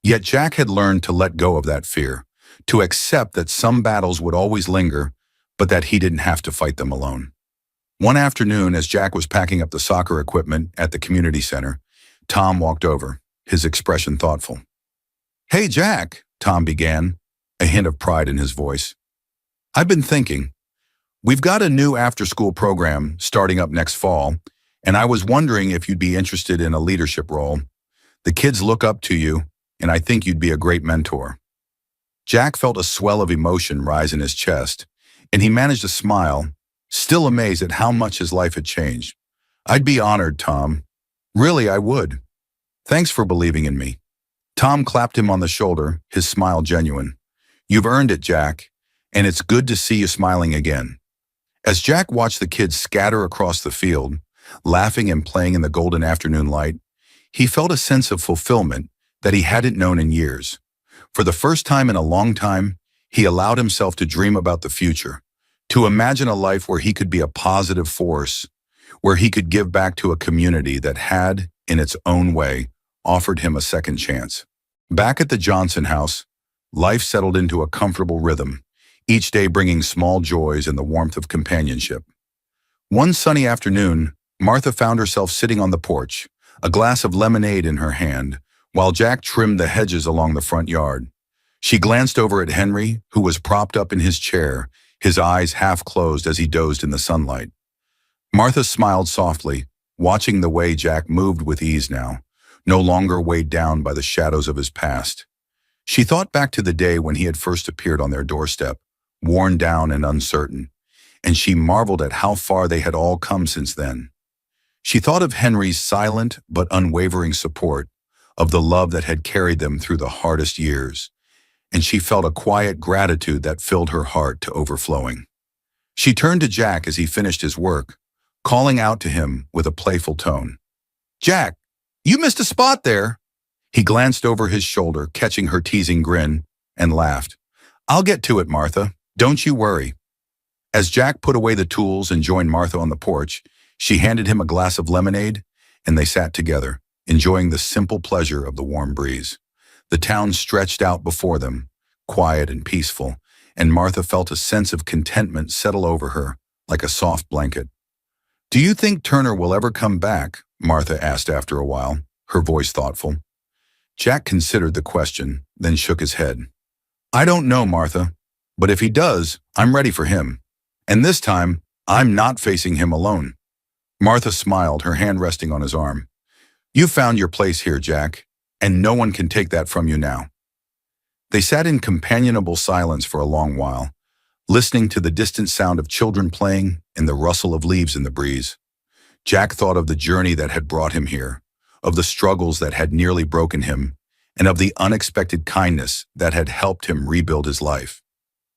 Yet Jack had learned to let go of that fear, to accept that some battles would always linger, but that he didn't have to fight them alone. One afternoon, as Jack was packing up the soccer equipment at the community center, Tom walked over, his expression thoughtful. "Hey, Jack," Tom began, a hint of pride in his voice. "I've been thinking. We've got a new after-school program starting up next fall, and I was wondering if you'd be interested in a leadership role. The kids look up to you, and I think you'd be a great mentor." Jack felt a swell of emotion rise in his chest, and he managed to smile, still amazed at how much his life had changed. "I'd be honored, Tom. Really, I would. Thanks for believing in me." Tom clapped him on the shoulder, his smile genuine. "You've earned it, Jack, and it's good to see you smiling again." As Jack watched the kids scatter across the field, laughing and playing in the golden afternoon light, he felt a sense of fulfillment that he hadn't known in years. For the first time in a long time, he allowed himself to dream about the future, to imagine a life where he could be a positive force, where he could give back to a community that had, in its own way, offered him a second chance. Back at the Johnson house, life settled into a comfortable rhythm, each day bringing small joys and the warmth of companionship. One sunny afternoon, Martha found herself sitting on the porch, a glass of lemonade in her hand, while Jack trimmed the hedges along the front yard. She glanced over at Henry, who was propped up in his chair, his eyes half closed as he dozed in the sunlight. Martha smiled softly, watching the way Jack moved with ease now, no longer weighed down by the shadows of his past. She thought back to the day when he had first appeared on their doorstep, worn down and uncertain, and she marveled at how far they had all come since then. She thought of Henry's silent but unwavering support, of the love that had carried them through the hardest years, and she felt a quiet gratitude that filled her heart to overflowing. She turned to Jack as he finished his work, calling out to him with a playful tone. "Jack, you missed a spot there." He glanced over his shoulder, catching her teasing grin, and laughed. "I'll get to it, Martha. Don't you worry." As Jack put away the tools and joined Martha on the porch, she handed him a glass of lemonade, and they sat together, enjoying the simple pleasure of the warm breeze. The town stretched out before them, quiet and peaceful, and Martha felt a sense of contentment settle over her, like a soft blanket. "Do you think Turner will ever come back?" Martha asked after a while, her voice thoughtful. Jack considered the question, then shook his head. "I don't know, Martha, but if he does, I'm ready for him. And this time, I'm not facing him alone." Martha smiled, her hand resting on his arm. "You found your place here, Jack, and no one can take that from you now." They sat in companionable silence for a long while, listening to the distant sound of children playing and the rustle of leaves in the breeze. Jack thought of the journey that had brought him here, of the struggles that had nearly broken him, and of the unexpected kindness that had helped him rebuild his life.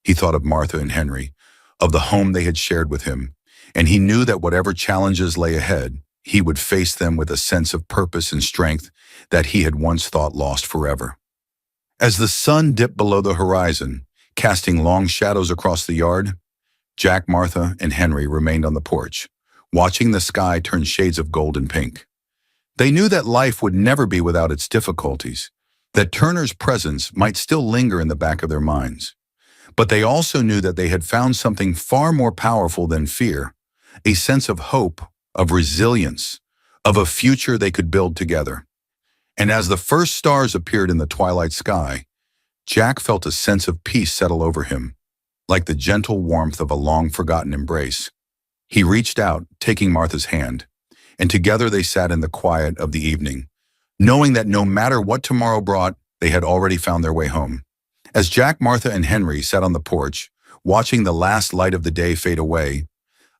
He thought of Martha and Henry, of the home they had shared with him, and he knew that whatever challenges lay ahead, he would face them with a sense of purpose and strength that he had once thought lost forever. As the sun dipped below the horizon, casting long shadows across the yard, Jack, Martha, and Henry remained on the porch, watching the sky turn shades of gold and pink. They knew that life would never be without its difficulties, that Turner's presence might still linger in the back of their minds. But they also knew that they had found something far more powerful than fear, a sense of hope, of resilience, of a future they could build together. And as the first stars appeared in the twilight sky, Jack felt a sense of peace settle over him, like the gentle warmth of a long-forgotten embrace. He reached out, taking Martha's hand, and together they sat in the quiet of the evening, knowing that no matter what tomorrow brought, they had already found their way home. As Jack, Martha, and Henry sat on the porch, watching the last light of the day fade away,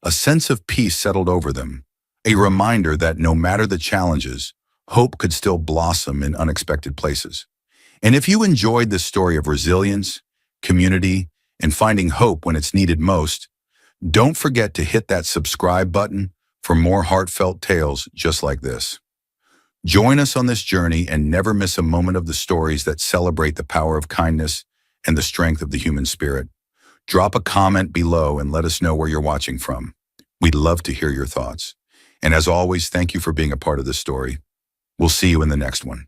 a sense of peace settled over them, a reminder that no matter the challenges, hope could still blossom in unexpected places. And if you enjoyed this story of resilience, community, and finding hope when it's needed most, don't forget to hit that subscribe button for more heartfelt tales just like this. Join us on this journey and never miss a moment of the stories that celebrate the power of kindness and the strength of the human spirit. Drop a comment below and let us know where you're watching from. We'd love to hear your thoughts. And as always, thank you for being a part of this story. We'll see you in the next one.